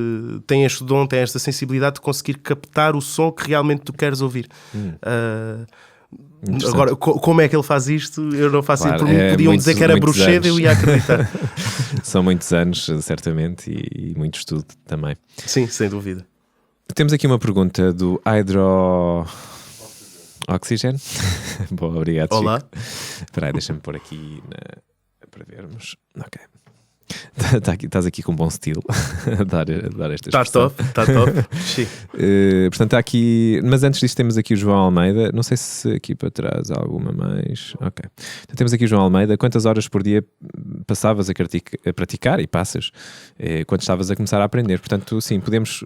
dom, tem esta sensibilidade de conseguir captar o som que realmente tu queres ouvir. Agora, como é que ele faz isto? Eu não faço ideia. Por mim, podiam dizer que era bruxedo, eu ia acreditar. São muitos anos, certamente, e muito estudo também. Sim, sem dúvida. Temos aqui uma pergunta do Hydro Oxygen. Boa, obrigado. Olá. Espera aí, deixa-me pôr aqui para vermos. Ok. Estás aqui com bom estilo a dar esta expressão. Está top. Sim. Portanto, está aqui. Mas antes disso, temos aqui o João Almeida. Não sei se aqui para trás há alguma mais. Ok. Então, temos aqui o João Almeida. Quantas horas por dia passavas a praticar e passas quando estavas a começar a aprender? Portanto, sim, podemos.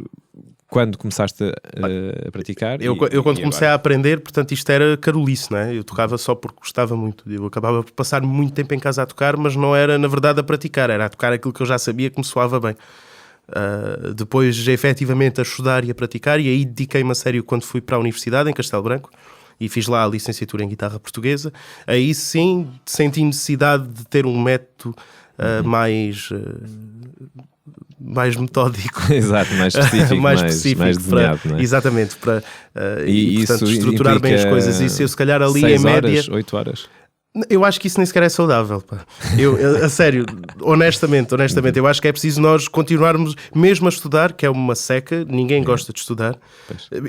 Quando começaste a praticar? Eu quando comecei a aprender, portanto, isto era carolice, não é? Eu tocava só porque gostava muito. Eu acabava por passar muito tempo em casa a tocar, mas não era, na verdade, a praticar. Era a tocar aquilo que eu já sabia que me soava bem. Depois, efetivamente, a estudar e a praticar. E aí dediquei-me a sério quando fui para a universidade, em Castelo Branco. E fiz lá a licenciatura em guitarra portuguesa. Aí sim, senti necessidade de ter um método mais metódico. Exato, mais específico, mais desenhado, não é? Exatamente, para portanto, estruturar bem as coisas. Isso eu, se calhar, ali 6 em média... 8 horas? Eu acho que isso nem sequer é saudável, pá. A sério, honestamente, eu acho que é preciso nós continuarmos mesmo a estudar, que é uma seca, ninguém gosta de estudar,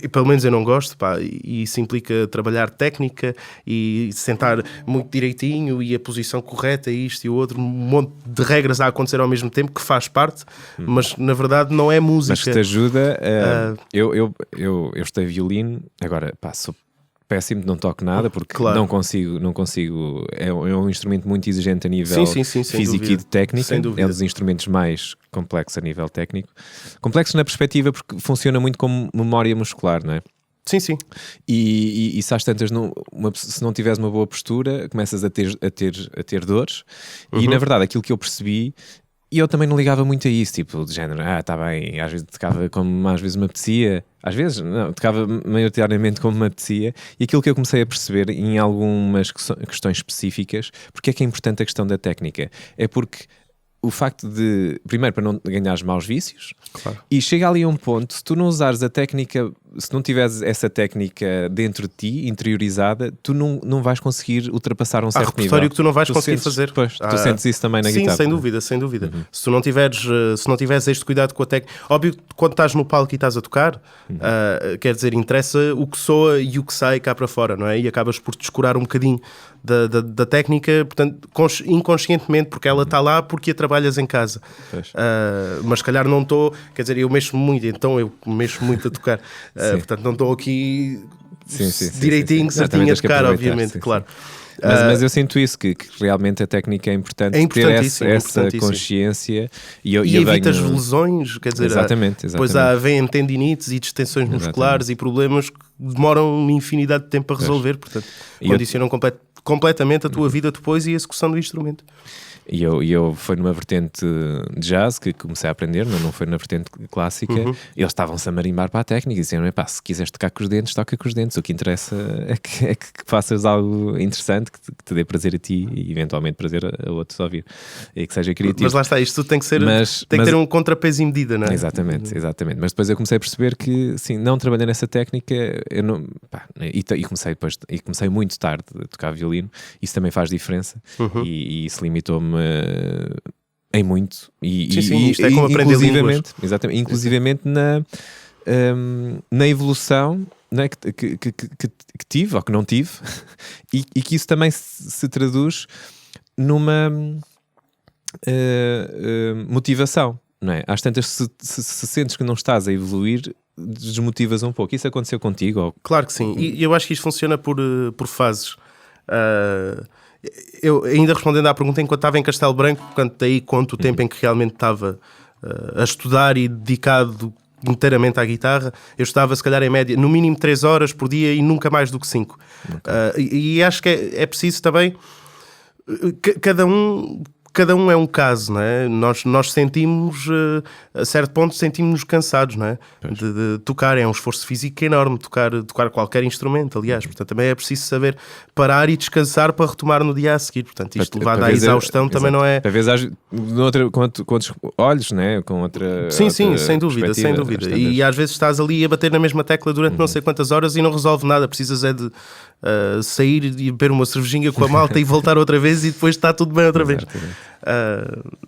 e pelo menos eu não gosto, pá, e isso implica trabalhar técnica e sentar muito direitinho e a posição correta, isto e o outro, um monte de regras a acontecer ao mesmo tempo, que faz parte, mas na verdade não é música. Mas que te ajuda, eu estudei violino, agora, pá, sou péssimo, não toco nada porque claro. não consigo. É um instrumento muito exigente a nível físico e de técnica. É um dos instrumentos mais complexos a nível técnico. Complexo na perspectiva porque funciona muito como memória muscular, não é? Sim, sim. E se às tantas se não tiveres uma boa postura, começas a ter dores. E na verdade aquilo que eu percebi. E eu também não ligava muito a isso, tipo, de género, está bem, às vezes tocava como às vezes me apetecia, às vezes não, tocava maioritariamente como me apetecia, e aquilo que eu comecei a perceber em algumas questões específicas, porque é que é importante a questão da técnica, é porque o facto de, primeiro, para não ganhares maus vícios, claro. E chega ali a um ponto, se tu não usares a técnica, se não tiveres essa técnica dentro de ti, interiorizada, tu não vais conseguir ultrapassar um certo nível. Há repertório que tu não vais conseguir fazer. Pois, tu sentes isso também na guitarra. Sim, sem dúvida. Se tu não tiveres este cuidado com a técnica... Óbvio que quando estás no palco e estás a tocar, quer dizer, interessa o que soa e o que sai cá para fora, não é? E acabas por descurar um bocadinho da técnica, portanto, inconscientemente, porque ela está lá porque a trabalhas em casa. Mas se calhar não estou... Quer dizer, eu mexo muito, então eu mexo muito a tocar. Portanto, não estou aqui direitinho, certinho a tocar, obviamente, claro. Mas eu sinto isso, que realmente a técnica é importante ter essa consciência e evitas lesões, quer dizer, exatamente. Depois vêm tendinites e distensões musculares e problemas que demoram uma infinidade de tempo a resolver, portanto, condicionam completamente a tua vida depois e a execução do instrumento. E eu foi numa vertente de jazz que comecei a aprender, não foi na vertente clássica. Eles estavam-se a marimbar para a técnica e diziam: se quiseres tocar com os dentes, toca com os dentes. O que interessa é que faças algo interessante, que te dê prazer a ti e eventualmente prazer a outros a ouvir, e que seja criativo. Mas lá está, isto tem que ser, tem que ter um contrapeso em medida, não é? Exatamente. Mas depois eu comecei a perceber que, sim, não trabalhando nessa técnica, eu não, comecei muito tarde a tocar violino. Isso também faz diferença, e isso limitou-me em muito, isto é como aprender línguas. Exatamente, inclusivamente na evolução, né, que tive ou que não tive, e que isso também se traduz numa motivação, não é? Às tantas, se sentes que não estás a evoluir, desmotivas um pouco. Isso aconteceu contigo? Ou... Claro que sim, e eu acho que isto funciona por fases. Eu, ainda respondendo à pergunta, enquanto estava em Castelo Branco, portanto, daí conto o tempo em que realmente estava a estudar e dedicado inteiramente à guitarra. Eu estudava, se calhar, em média, no mínimo 3 horas por dia e nunca mais do que 5. E acho que é preciso também... Cada um é um caso, não é? Nós sentimos, a certo ponto, sentimos-nos cansados, não é? De tocar, é um esforço físico enorme, tocar qualquer instrumento, aliás. Portanto, também é preciso saber parar e descansar para retomar no dia a seguir. Portanto, isto levado à exaustão também não é... Às vezes com outros olhos, né? Com outra... Sim, sem dúvida. E às vezes estás ali a bater na mesma tecla durante não sei quantas horas e não resolve nada. Precisas é de sair e beber uma cervejinha com a malta e voltar outra vez e depois está tudo bem outra vez.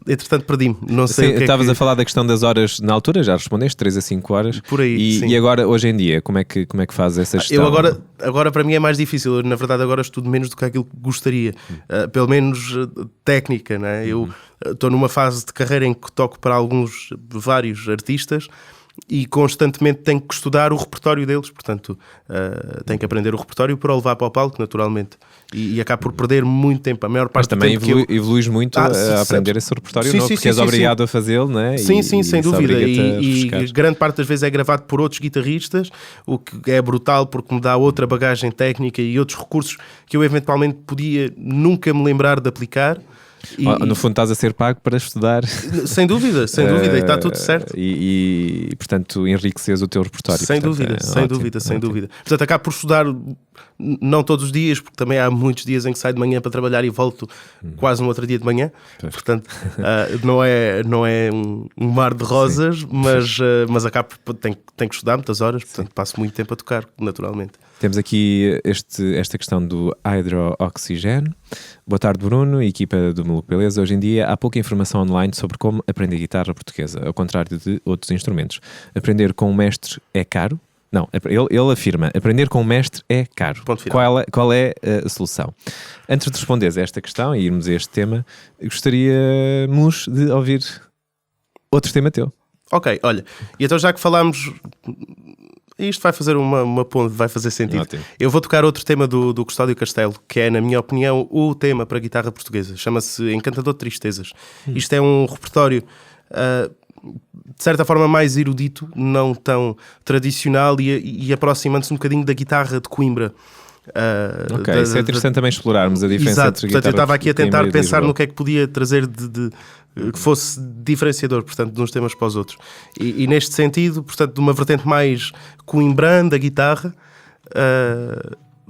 Entretanto perdi-me, não sei. Sim, estavas a falar da questão das horas na altura, já respondeste, 3 a 5 horas por aí, e agora, hoje em dia, como é que fazes essa gestão? Eu agora para mim é mais difícil. Eu, na verdade, agora estudo menos do que aquilo que gostaria, pelo menos técnica, não é? Eu estou numa fase de carreira em que toco para vários artistas e constantemente tenho que estudar o repertório deles, portanto tenho que aprender o repertório para o levar para o palco, naturalmente, e acabo por perder muito tempo, a maior parte do tempo. Mas também evoluís muito a aprender esse repertório, não? Porque és obrigado a fazê-lo, não é? Sim, sem dúvida, e grande parte das vezes é gravado por outros guitarristas, o que é brutal porque me dá outra bagagem técnica e outros recursos que eu eventualmente podia nunca me lembrar de aplicar. No fundo estás a ser pago para estudar. Sem dúvida, e está tudo certo. E portanto enriqueces o teu repertório. Sem dúvida. Portanto, acabo por estudar, não todos os dias, porque também há muitos dias em que saio de manhã para trabalhar e volto quase no outro dia de manhã. Portanto, não é um mar de rosas, mas acabo por tenho que estudar muitas horas, portanto passo muito tempo a tocar, naturalmente. Temos aqui esta questão do hidrooxigênio. Boa tarde, Bruno e equipa do Maluco Beleza. Hoje em dia há pouca informação online sobre como aprender guitarra portuguesa, ao contrário de outros instrumentos. Aprender com um mestre é caro? Não, ele afirma, aprender com um mestre é caro. Qual é a solução? Antes de responderes a esta questão e irmos a este tema, gostaríamos de ouvir outro tema teu. Ok, olha, e então já que falámos... Isto vai fazer uma ponte, vai fazer sentido. Ótimo. Eu vou tocar outro tema do Custódio Castelo, que é, na minha opinião, o tema para a guitarra portuguesa. Chama-se Encantador de Tristezas. Isto é um repertório, de certa forma, mais erudito, não tão tradicional e aproximando-se um bocadinho da guitarra de Coimbra. Isso é interessante também explorarmos a diferença entre guitarra. Portanto, eu estava aqui a tentar pensar no que é que podia trazer que fosse diferenciador, portanto, de uns temas para os outros. E neste sentido, portanto, de uma vertente mais coimbrã da guitarra,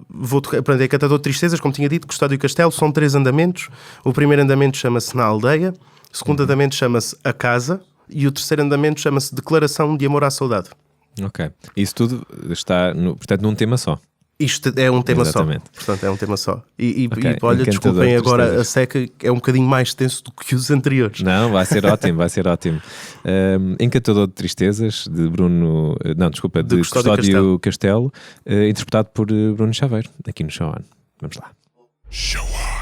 vou aprender Cantador de Tristezas, como tinha dito, Custódio Castelo, são 3 andamentos. O primeiro andamento chama-se Na Aldeia, o segundo andamento chama-se A Casa e o terceiro andamento chama-se Declaração de Amor à Saudade. Ok. Isso tudo está, portanto, num tema só. Isto é um tema Exatamente. só. Portanto, é um tema só. E olha, desculpem agora a seca, é um bocadinho mais tenso do que os anteriores. Não, vai ser ótimo. Encantador de Tristezas, de Bruno... Não, desculpa, de Custódio Castelo, interpretado por Bruno Chaveiro, aqui no Show On. Vamos lá. Show On.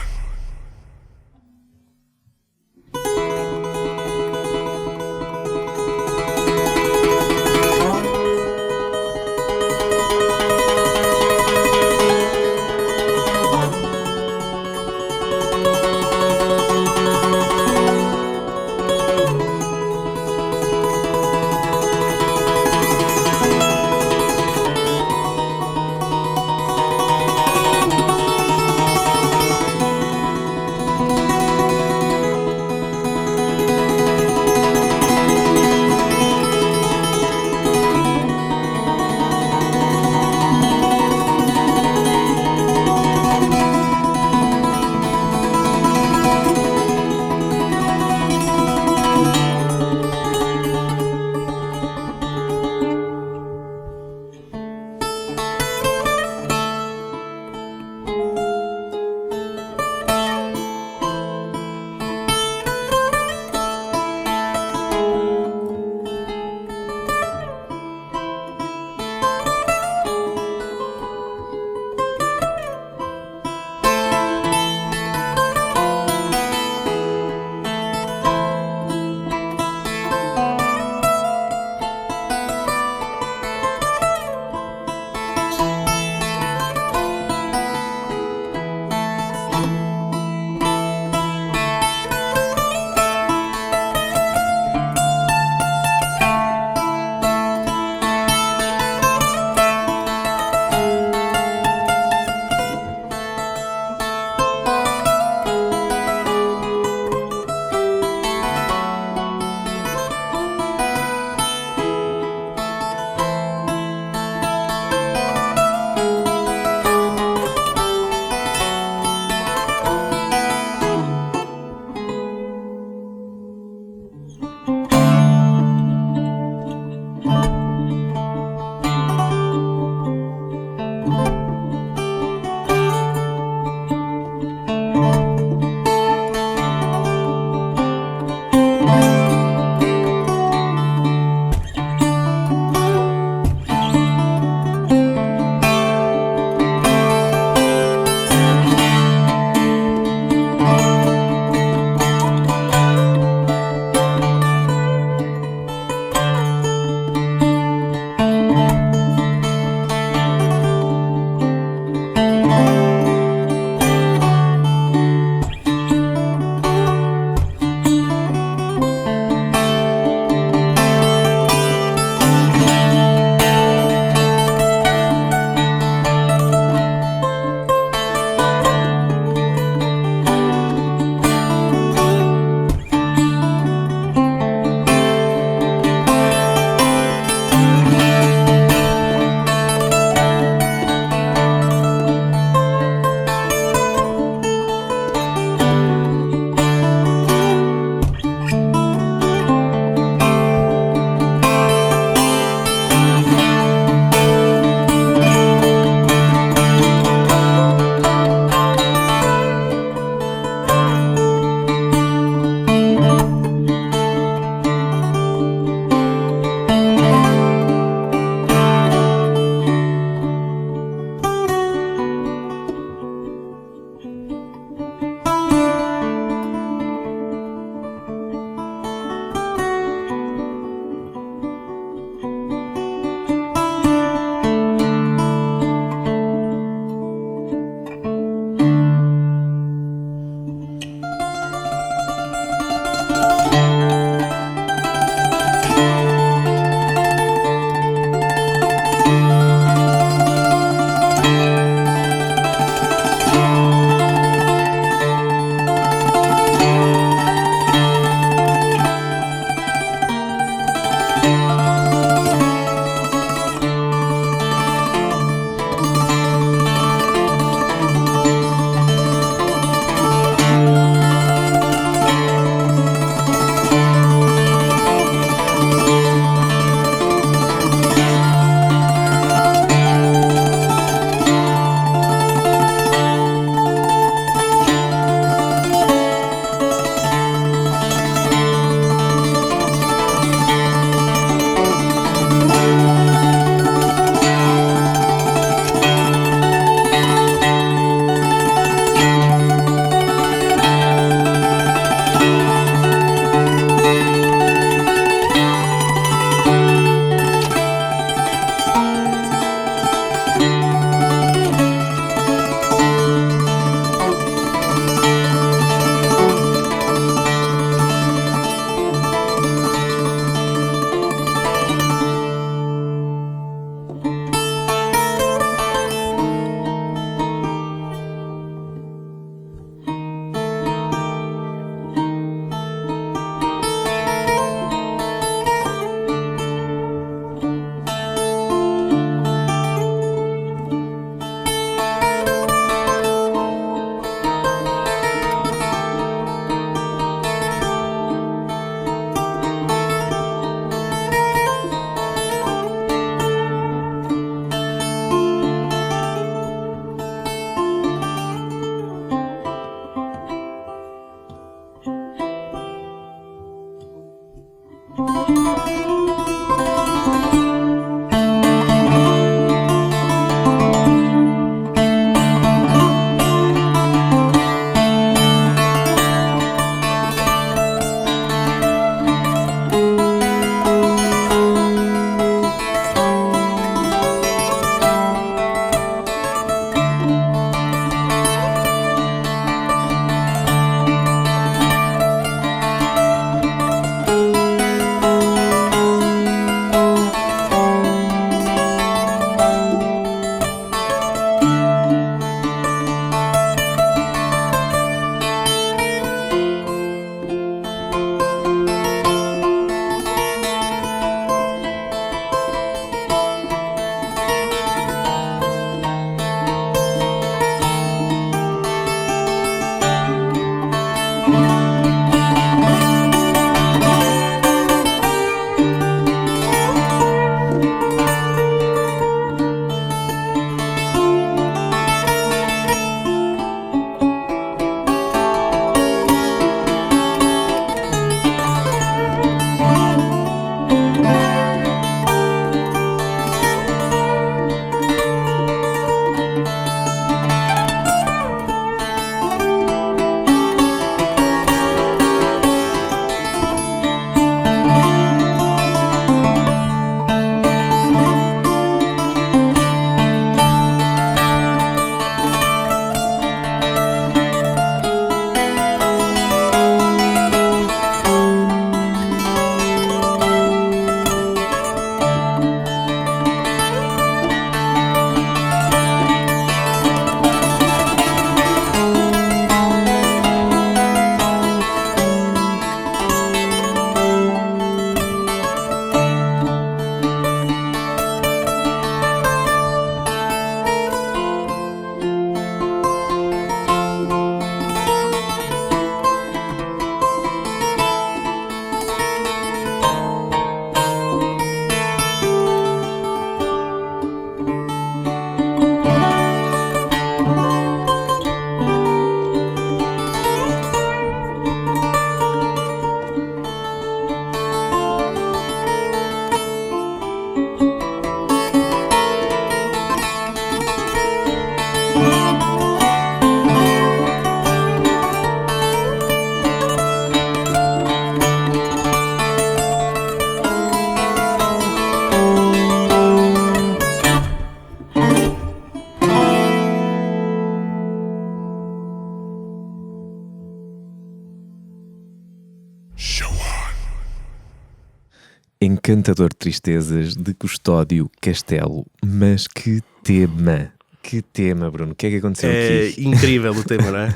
Encantador de Tristezas, de Custódio Castelo. Mas que tema! Que tema, Bruno. O que é que aconteceu aqui? É incrível o tema, não é?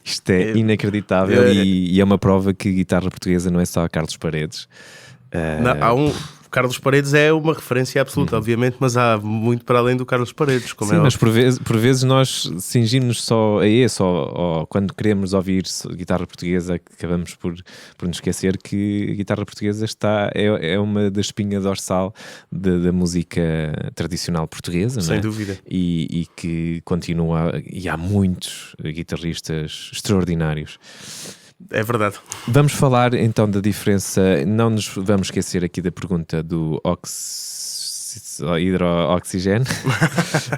Isto é inacreditável e é uma prova que guitarra portuguesa não é só Carlos Paredes. Não, Carlos Paredes é uma referência absoluta, obviamente, mas há muito para além do Carlos Paredes. Sim, mas por vezes nós cingimos só a esse, ou quando queremos ouvir guitarra portuguesa, acabamos por nos esquecer que a guitarra portuguesa é uma da espinha dorsal da música tradicional portuguesa, sem não é? dúvida. E que continua, e há muitos guitarristas extraordinários. É verdade. Vamos falar então da diferença. Não nos vamos esquecer aqui da pergunta do hidrooxigênio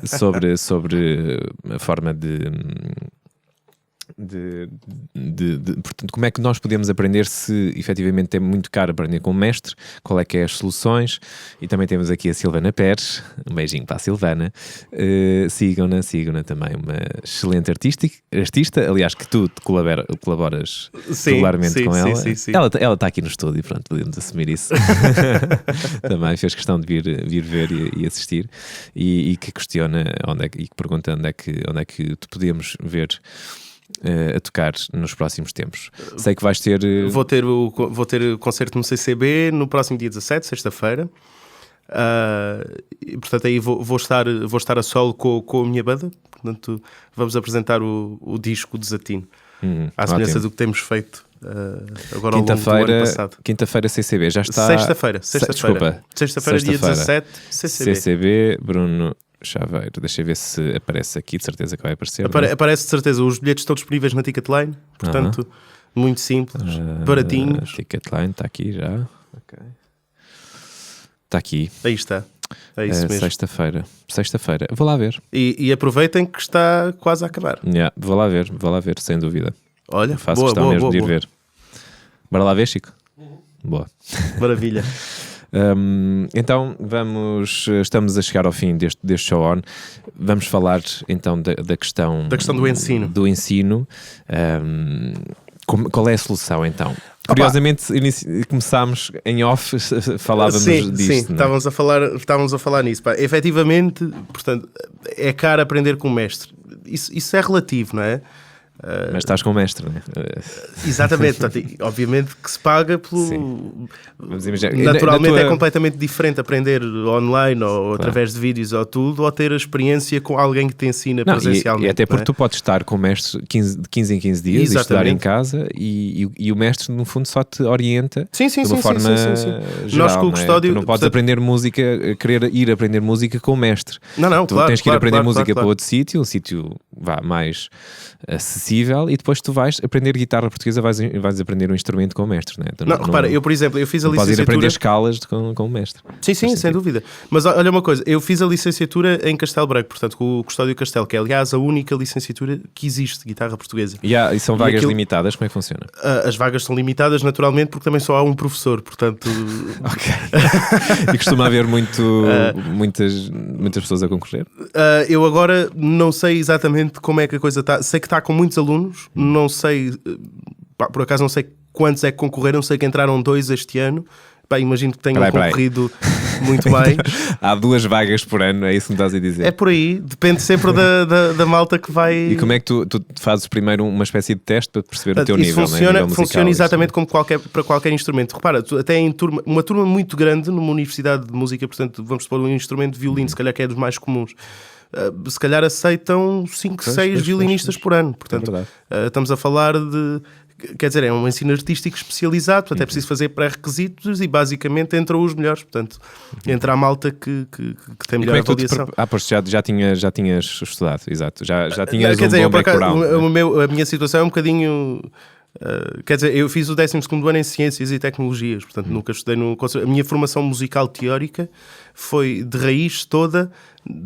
sobre a forma portanto, como é que nós podemos aprender, se efetivamente é muito caro aprender com o mestre, qual é que é as soluções. E também temos aqui a Silvana Pérez, um beijinho para a Silvana. Sigam-na também, uma excelente artista, aliás, que tu colaboras regularmente com ela. Sim. Ela está aqui no estúdio, pronto, podemos assumir isso. Também fez questão de vir ver e assistir, e que questiona e que pergunta onde é que te podemos ver a tocar nos próximos tempos. Sei que vais ter... Vou ter o concerto no CCB no próximo dia 17, sexta-feira. E, portanto, aí vou estar a solo com a minha banda. Portanto, vamos apresentar o disco Desatino, à semelhança ótimo. do que temos feito agora ao longo do ano passado. Quinta-feira CCB, já está... Sexta-feira, dia 17, CCB, Bruno Chaveiro. Deixa eu ver se aparece aqui, de certeza que vai aparecer. Aparece de certeza. Os bilhetes estão disponíveis na Ticketline, portanto, muito simples, baratinhos. Ticketline está aqui já. Ok. Está aqui. Aí está. É isso mesmo. Sexta-feira. Vou lá ver. E aproveitem que está quase a acabar. Vou lá ver, sem dúvida. Olha, faço questão mesmo de ir ver. Bora lá ver, Chico? Boa. Maravilha. Então estamos a chegar ao fim deste show on. Vamos falar então da questão do ensino. Qual é a solução então? Curiosamente, começámos em off, falávamos disto. Sim, estávamos a falar nisso. Efetivamente, portanto, é caro aprender com o mestre. Isso é relativo, não é? Mas estás com o mestre, não é? Exatamente, portanto, obviamente que se paga pelo... Vamos imaginar. Naturalmente é completamente diferente aprender online ou através de vídeos ou tudo, ou ter a experiência com alguém que te ensina presencialmente. E até porque tu podes estar com o mestre de 15 em 15 dias e estudar em casa, e o mestre no fundo só te orienta de uma forma geral. Nós com o Custódio... Tu não podes aprender música, querer ir aprender música com o mestre. Não, tu tens que ir aprender música para outro sítio, um sítio mais acessível, e depois tu vais aprender guitarra portuguesa, vais aprender um instrumento com o mestre, né? Não, repara, eu por exemplo, eu fiz a licenciatura... Podes ir aprender escalas com o mestre. Sim, sem dúvida. Mas olha uma coisa, eu fiz a licenciatura em Castelo Branco, portanto com o Custódio Castelo, que é aliás a única licenciatura que existe de guitarra portuguesa. E são vagas limitadas? Como é que funciona? As vagas são limitadas naturalmente porque também só há um professor, portanto... Ok. E costuma haver muitas pessoas a concorrer? Eu agora não sei exatamente como é que a coisa está. Sei que está com muitos alunos, não sei, por acaso não sei quantos é que concorreram, sei que entraram 2 este ano. Imagino que tenham concorrido muito mais. Há 2 vagas por ano, é isso que me estás a dizer? É por aí, depende sempre da malta que vai... E como é que tu fazes primeiro uma espécie de teste para perceber o teu nível? Funciona exatamente como para qualquer instrumento. Repara, até em uma turma muito grande numa universidade de música, portanto vamos supor um instrumento de violino, se calhar que é dos mais comuns. Se calhar aceitam 5, 6 violinistas por ano. Portanto, estamos a falar de... Quer dizer, é um ensino artístico especializado, portanto é preciso fazer pré-requisitos e basicamente entram os melhores. Portanto, entra a malta que tem melhor avaliação. Pois já tinhas estudado, exato. Já tinhas bom background. A minha situação é um bocadinho... quer dizer, eu fiz o 12º ano em Ciências e Tecnologias, portanto nunca estudei no... A minha formação musical teórica foi de raiz toda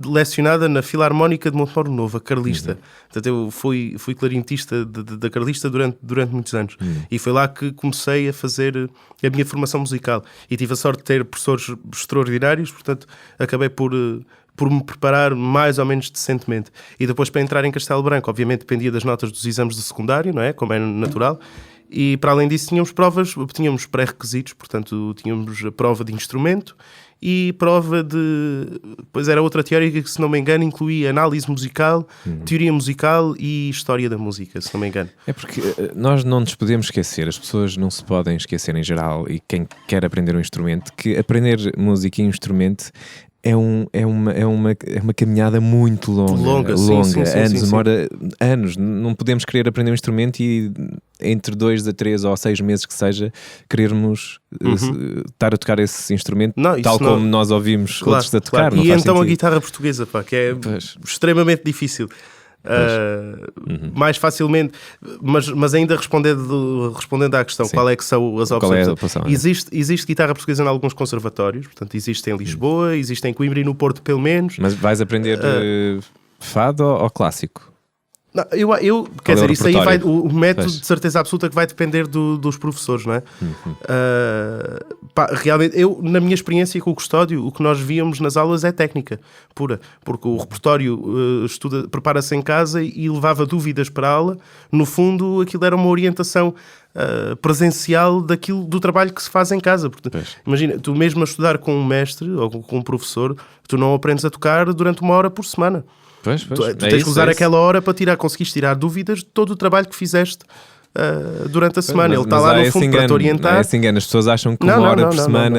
lecionada na Filarmónica de Montemor Novo, a Carlista. Portanto, eu fui clarinetista da Carlista durante muitos anos. E foi lá que comecei a fazer a minha formação musical. E tive a sorte de ter professores extraordinários, portanto, acabei por me preparar mais ou menos decentemente. E depois, para entrar em Castelo Branco, obviamente dependia das notas dos exames de secundário, não é? Como é natural. E para além disso tínhamos pré-requisitos, portanto tínhamos a prova de instrumento e prova de... Pois era outra teórica que, se não me engano, incluía análise musical, teoria musical e história da música, se não me engano. É porque nós não nos podemos esquecer, as pessoas não se podem esquecer em geral, e quem quer aprender um instrumento, que aprender música e instrumento é uma caminhada muito longa, Sim, anos, demora anos. Não podemos querer aprender um instrumento e entre 2 a 3 ou 6 meses que seja, querermos estar a tocar esse instrumento, tal como nós ouvimos outros a tocar. E então a guitarra portuguesa, pá, que é extremamente difícil. Mais facilmente, mas ainda respondendo à questão, qual é que são as opções? Existe guitarra portuguesa em alguns conservatórios, portanto existe em Lisboa, existe em Coimbra e no Porto pelo menos. Mas vais aprender fado ou clássico? Não, quer dizer, isso aí vai, o método de certeza absoluta que vai depender dos professores, não é? Realmente, na minha experiência com o Custódio, o que nós víamos nas aulas é técnica pura, porque o repertório prepara-se em casa e levava dúvidas para a aula. No fundo, aquilo era uma orientação presencial do trabalho que se faz em casa. Porque, imagina, tu mesmo a estudar com um mestre ou com um professor, tu não aprendes a tocar durante 1 hora por semana. Tu tens que usar aquela hora para conseguires tirar dúvidas de todo o trabalho que fizeste durante a semana. Ele está lá no fundo para te orientar. É esse engano. As pessoas acham que 1 hora por semana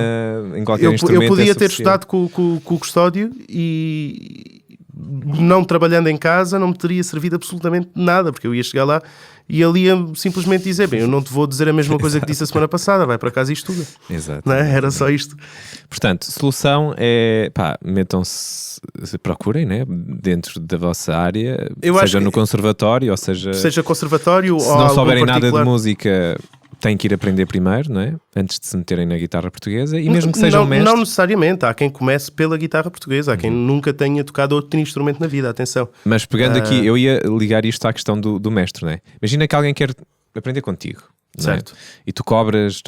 em qualquer instrumento eu podia ter estudado com o Custódio e não trabalhando em casa não me teria servido absolutamente nada, porque eu ia chegar lá e ele ia simplesmente dizer: bem, eu não te vou dizer a mesma coisa que disse a semana passada, vai para casa e estuda. Exato. Não é? Era só isto. Portanto, solução é, metam-se, procurem, né, dentro da vossa área, seja no conservatório, ou seja conservatório, se ou não souberem nada de música, têm que ir aprender primeiro, não é? Antes de se meterem na guitarra portuguesa, e mesmo que sejam mestres... Não necessariamente, há quem comece pela guitarra portuguesa, há quem nunca tenha tocado outro instrumento na vida, atenção. Mas pegando aqui, eu ia ligar isto à questão do mestre, não é? Imagina que alguém quer aprender contigo, certo? E tu cobras,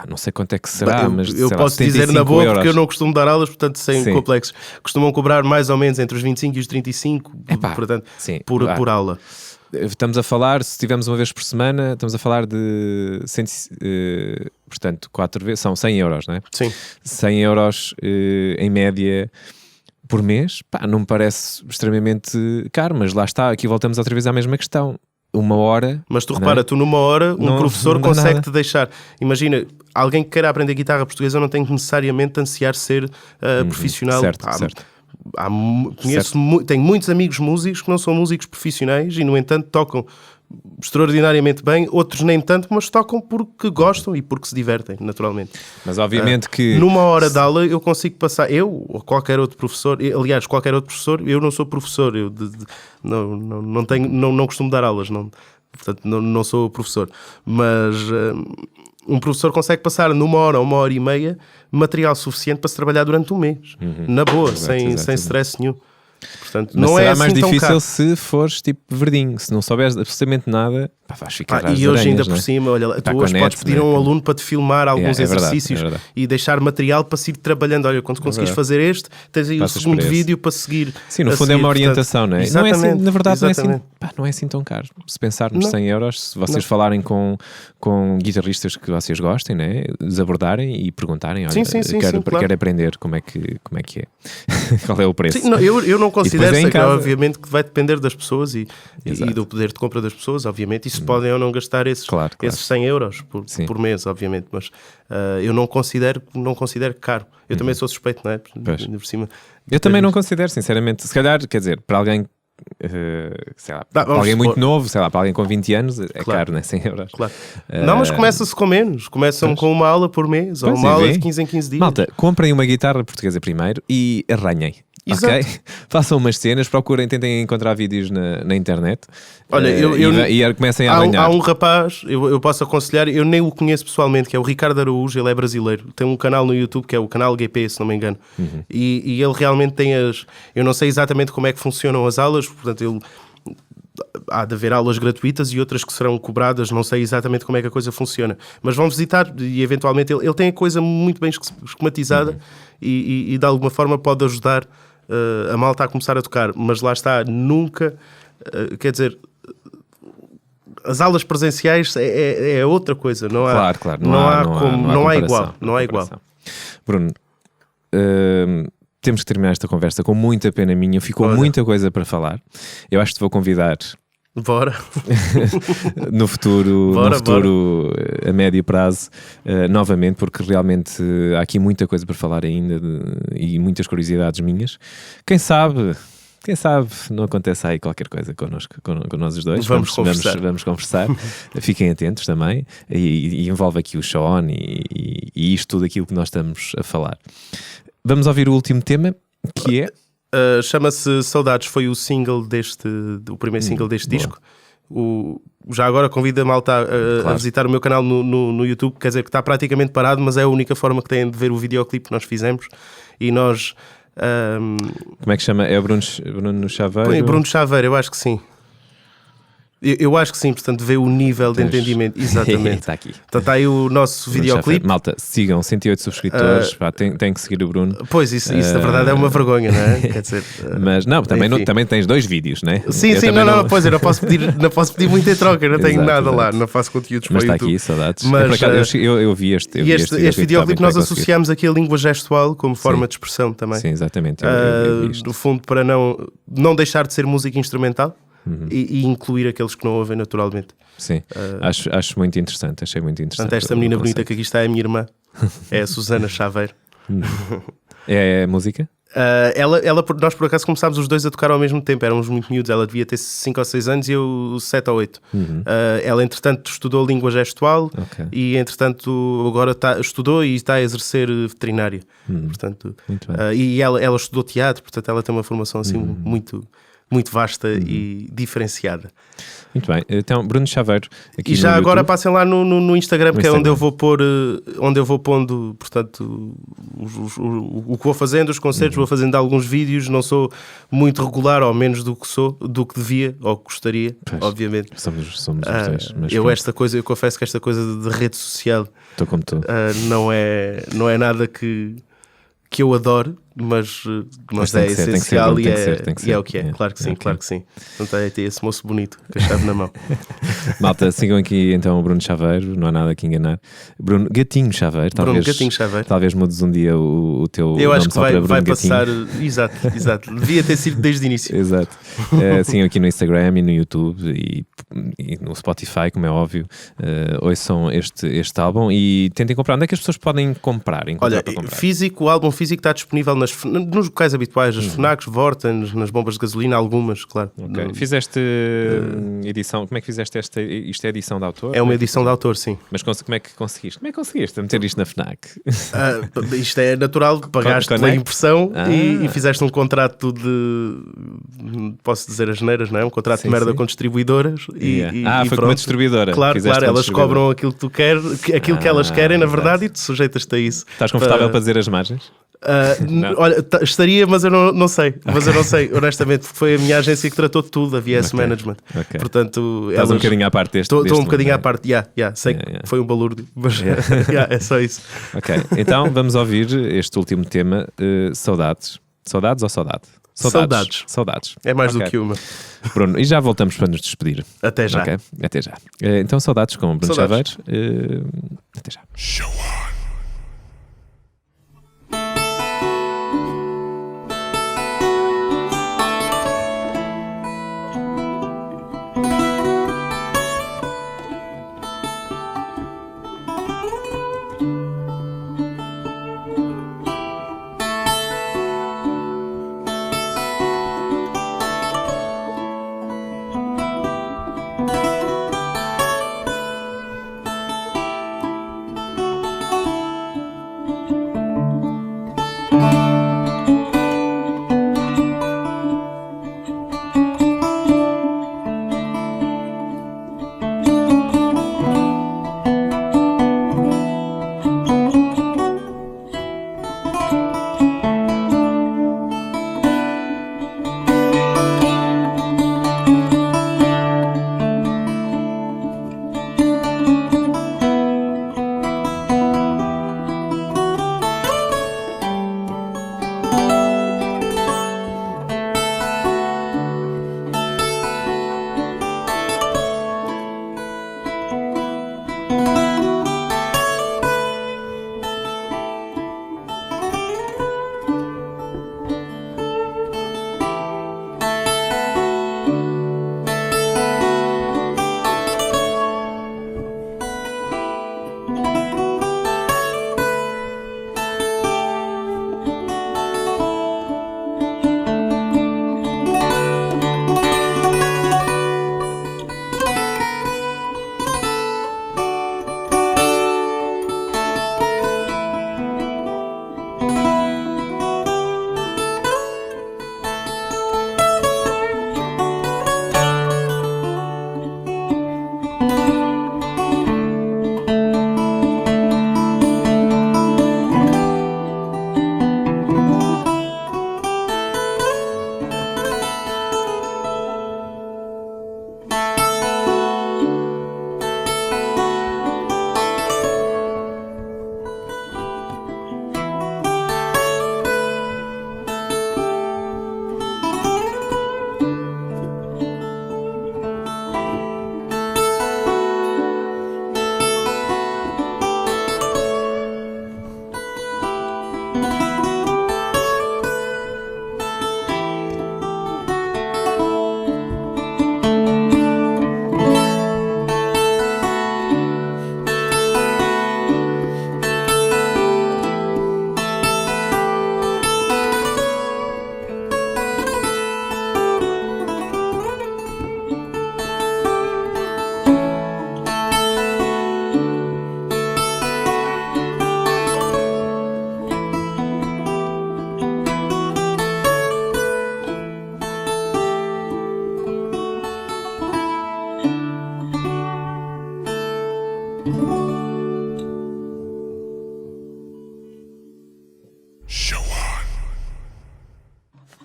não sei quanto é que será, mas eu posso dizer na boa, euros. Porque eu não costumo dar aulas, portanto, sem complexos. Costumam cobrar mais ou menos entre os 25 e os 35, portanto, por aula. Estamos a falar, se tivermos uma vez por semana, estamos a falar de portanto, 4 vezes, são 100 euros, não é? Sim. 100 euros em média por mês, não me parece extremamente caro, mas lá está, aqui voltamos outra vez à mesma questão. 1 hora... Mas tu repara, tu numa hora, professor consegue-te deixar... Imagina, alguém que queira aprender guitarra portuguesa não tem que necessariamente ansiar ser profissional. Certo. Tenho muitos amigos músicos que não são músicos profissionais e, no entanto, tocam extraordinariamente bem, outros nem tanto, mas tocam porque gostam e porque se divertem, naturalmente. Mas obviamente que... Numa hora de aula eu consigo passar, eu ou qualquer outro professor, aliás, qualquer outro professor, eu não sou professor, eu não costumo dar aulas, portanto não sou professor, mas... um professor consegue passar numa hora ou 1 hora e meia material suficiente para se trabalhar durante 1 mês. Na boa, sem stress nenhum. Portanto, mas não será é assim mais tão difícil caro. Se fores tipo verdinho, se não souberes absolutamente nada, vais ficar às e hoje orelhas, ainda não é? por cima, olha, tu hoje podes pedir a um aluno para te filmar alguns exercícios e deixar material para se ir trabalhando. Olha, quando conseguires fazer este, tens aí o segundo vídeo para seguir. Sim, no fundo é uma orientação, não é? Não é assim, na verdade não é assim tão caro. Se pensarmos 100 euros, se vocês falarem com guitarristas que vocês gostem, né? Os abordarem e perguntarem, olha, quero aprender como é que é. Qual é o preço? Sim, eu não considero, obviamente que vai depender das pessoas e do poder de compra das pessoas, obviamente, e se podem ou não gastar esses 100 euros por mês, obviamente, mas eu não considero caro. Eu também sou suspeito, não é? Por cima, eu também não considero, sinceramente. Se calhar, quer dizer, para alguém sei lá, para alguém muito novo, sei lá, para alguém com 20 anos é caro, né? 100 euros. Claro. Não, mas começa-se com menos. Começam com 1 aula por mês ou 1 aula de 15 em 15 dias. Malta, comprem uma guitarra portuguesa primeiro e arranhem. Ok? Façam umas cenas, procurem, tentem encontrar vídeos na internet. Olha, e comecem a arranhar. Há um rapaz, eu posso aconselhar, eu nem o conheço pessoalmente, que é o Ricardo Araújo, ele é brasileiro. Tem um canal no YouTube que é o canal GP, se não me engano. E ele realmente tem eu não sei exatamente como é que funcionam as aulas, portanto, há de haver aulas gratuitas e outras que serão cobradas, não sei exatamente como é que a coisa funciona, mas vão visitar e eventualmente ele tem a coisa muito bem esquematizada e de alguma forma pode ajudar a malta a começar a tocar, mas lá está, nunca, quer dizer, as aulas presenciais é outra coisa, não há, Claro, não há igual, não há igual. Bruno, temos que terminar esta conversa com muita pena minha, ficou muita coisa para falar. Eu acho que te vou convidar. Bora. no futuro a médio prazo, novamente, porque realmente há aqui muita coisa para falar ainda e muitas curiosidades minhas. Quem sabe não acontece aí qualquer coisa connosco, com nós os dois. Vamos conversar. Fiquem atentos também. E envolve aqui o Sean e isto, tudo aquilo que nós estamos a falar. Vamos ouvir o último tema, que é... chama-se Saudades, foi o primeiro single deste disco. Já agora convido a malta a visitar o meu canal no YouTube, quer dizer que está praticamente parado, mas é a única forma que têm de ver o videoclipe que nós fizemos. E nós... Como é que chama? É o Bruno Chaveiro? Bruno Chaveiro, eu acho que sim. Eu acho que sim, portanto, vê o nível de entendimento. Exatamente. Está aqui. Então está aí o nosso videoclipe. Malta, sigam 108 subscritores, tem que seguir o Bruno. Pois, isso na verdade é uma vergonha, não é? Quer dizer, mas não, também tens 2 vídeos, não é? Sim, pois eu não posso pedir muito em troca, eu não tenho nada lá, não faço conteúdos para o YouTube. Mas está aqui, saudades. Eu vi este. Este videoclipe nós associámos aqui a língua gestual como forma de expressão também. Sim, exatamente. No fundo, para não deixar de ser música instrumental. E incluir aqueles que não ouvem naturalmente. Sim, acho muito interessante. Achei muito interessante. Portanto, esta menina bonita que aqui está é a minha irmã, é a Susana Chaveiro. É a música? Nós por acaso começámos os dois a tocar ao mesmo tempo, éramos muito miúdos. Ela devia ter 5 ou 6 anos e eu 7 ou 8. Ela entretanto estudou língua gestual e entretanto agora estudou e está a exercer veterinária. Portanto, e ela estudou teatro, portanto ela tem uma formação assim muito vasta e diferenciada. Muito bem, então Bruno Chaveiro aqui. E já agora YouTube. Passem lá no Instagram, que é onde eu vou pôr, onde eu vou pondo, portanto, o que vou fazendo, os concertos, vou fazendo alguns vídeos. Não sou muito regular, ou menos do que devia, ou que gostaria, obviamente. Somos os dois. Eu confesso que esta coisa de rede social estou como tu. Não é nada que eu adoro, mas é essencial e é o que é. Claro que sim, claro que sim. Portanto, é ter esse moço bonito com a chave na mão. Malta, sigam aqui então o Bruno Chaveiro, não há nada que enganar. Bruno Gatinho Chaveiro, talvez mudes um dia o teu eu nome acho que só para Bruno vai Gatinho. passar, exato. Devia ter sido desde o início. Exato. Sigam aqui no Instagram e no YouTube e no Spotify, como é óbvio. Ouçam este álbum e tentem comprar. Onde é que as pessoas podem comprar? Olha, o álbum físico está disponível nos locais habituais, as FNACs, Vortens, nas bombas de gasolina, algumas, claro. Fizeste edição, como é que fizeste isto é edição de autor? É uma edição de autor, sim. Mas como é que conseguiste? Como é que conseguiste meter isto na FNAC? Isto é natural, pagaste pela impressão e fizeste um contrato de, posso dizer as neiras, não é? Um contrato de merda com distribuidoras foi com uma distribuidora. Claro, elas cobram aquilo que tu queres, aquilo que elas querem, na verdade, e tu sujeitas-te a isso. Estás confortável para dizer as margens? Olha, estaria, mas eu não sei. Honestamente, porque foi a minha agência que tratou de tudo, a VS Management. Portanto, estás um bocadinho à parte deste. Estou um bocadinho à parte, sei que foi um balúrdio, mas é só isso. Ok, então vamos ouvir este último tema, Saudades. Saudades ou saudade? Saudades. É mais do que uma. Bruno, e já voltamos para nos despedir. Até já. Okay? Até já. Então, saudades com o Bruno Chaveiro. Até já. Show on.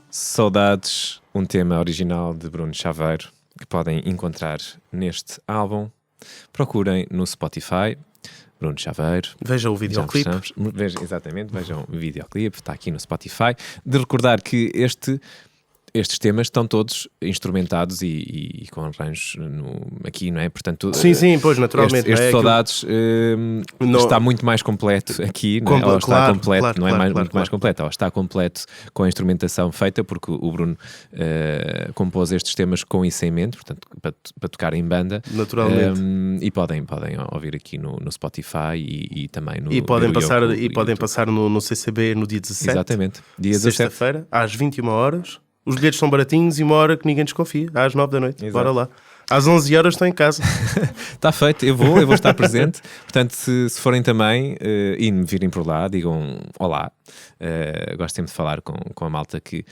Saudades, um tema original de Bruno Chaveiro que podem encontrar neste álbum. Procurem no Spotify, Bruno Chaveiro. Vejam o videoclipe. Vejam o videoclipe, está aqui no Spotify. De recordar que estes temas estão todos instrumentados e com arranjos aqui, não é? Portanto, sim, pois, naturalmente. Este Saudades está muito mais completo aqui, não é? Ou está completo, não é muito mais completo, ou está completo com a instrumentação feita, porque o Bruno compôs estes temas com isso em mente, portanto, para tocar em banda. Naturalmente. E podem ouvir aqui no Spotify e também no podem passar no CCB no dia 17. Exatamente. Dia 17. Sexta-feira, às 21 horas. Os bilhetes são baratinhos e uma hora que ninguém desconfia. Às 9 da noite. Exato. Bora lá. Às 11 horas estou em casa. Está feito, eu vou estar presente. Portanto, se forem também e me virem por lá, digam olá. Gosto sempre de falar com a malta que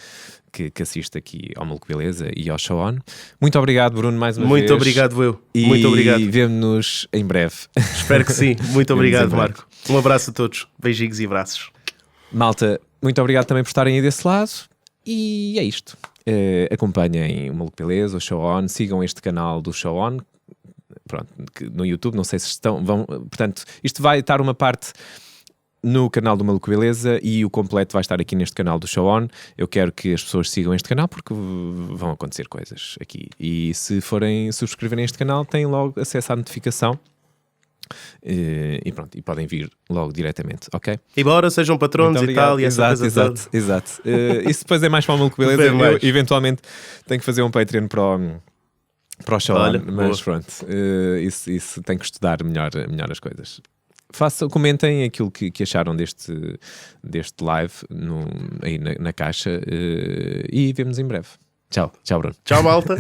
assiste aqui ao Maluco Beleza e ao Show On. Muito obrigado, Bruno, mais uma vez. Muito obrigado, eu. Muito obrigado. E vemo-nos em breve. Espero que sim. Muito obrigado, Marco. Um abraço a todos. Beijinhos e abraços. Malta, muito obrigado também por estarem aí desse lado. E é isto. Acompanhem o Maluco Beleza, o Show On, sigam este canal do Show On. Pronto, no YouTube, não sei se portanto, isto vai estar uma parte no canal do Maluco Beleza e o completo vai estar aqui neste canal do Show On. Eu quero que as pessoas sigam este canal porque vão acontecer coisas aqui. E se forem subscreverem este canal, têm logo acesso à notificação. E pronto, e podem vir logo diretamente, ok? E bora, sejam patronos e tal. E exato. Isso depois é mais para o Maluco Beleza. Eu eventualmente tenho que fazer um Patreon para o Show On, mas pronto, isso tenho que estudar melhor as coisas. Comentem aquilo que acharam deste live aí na caixa e vemo-nos em breve. Tchau, Bruno. Tchau, malta.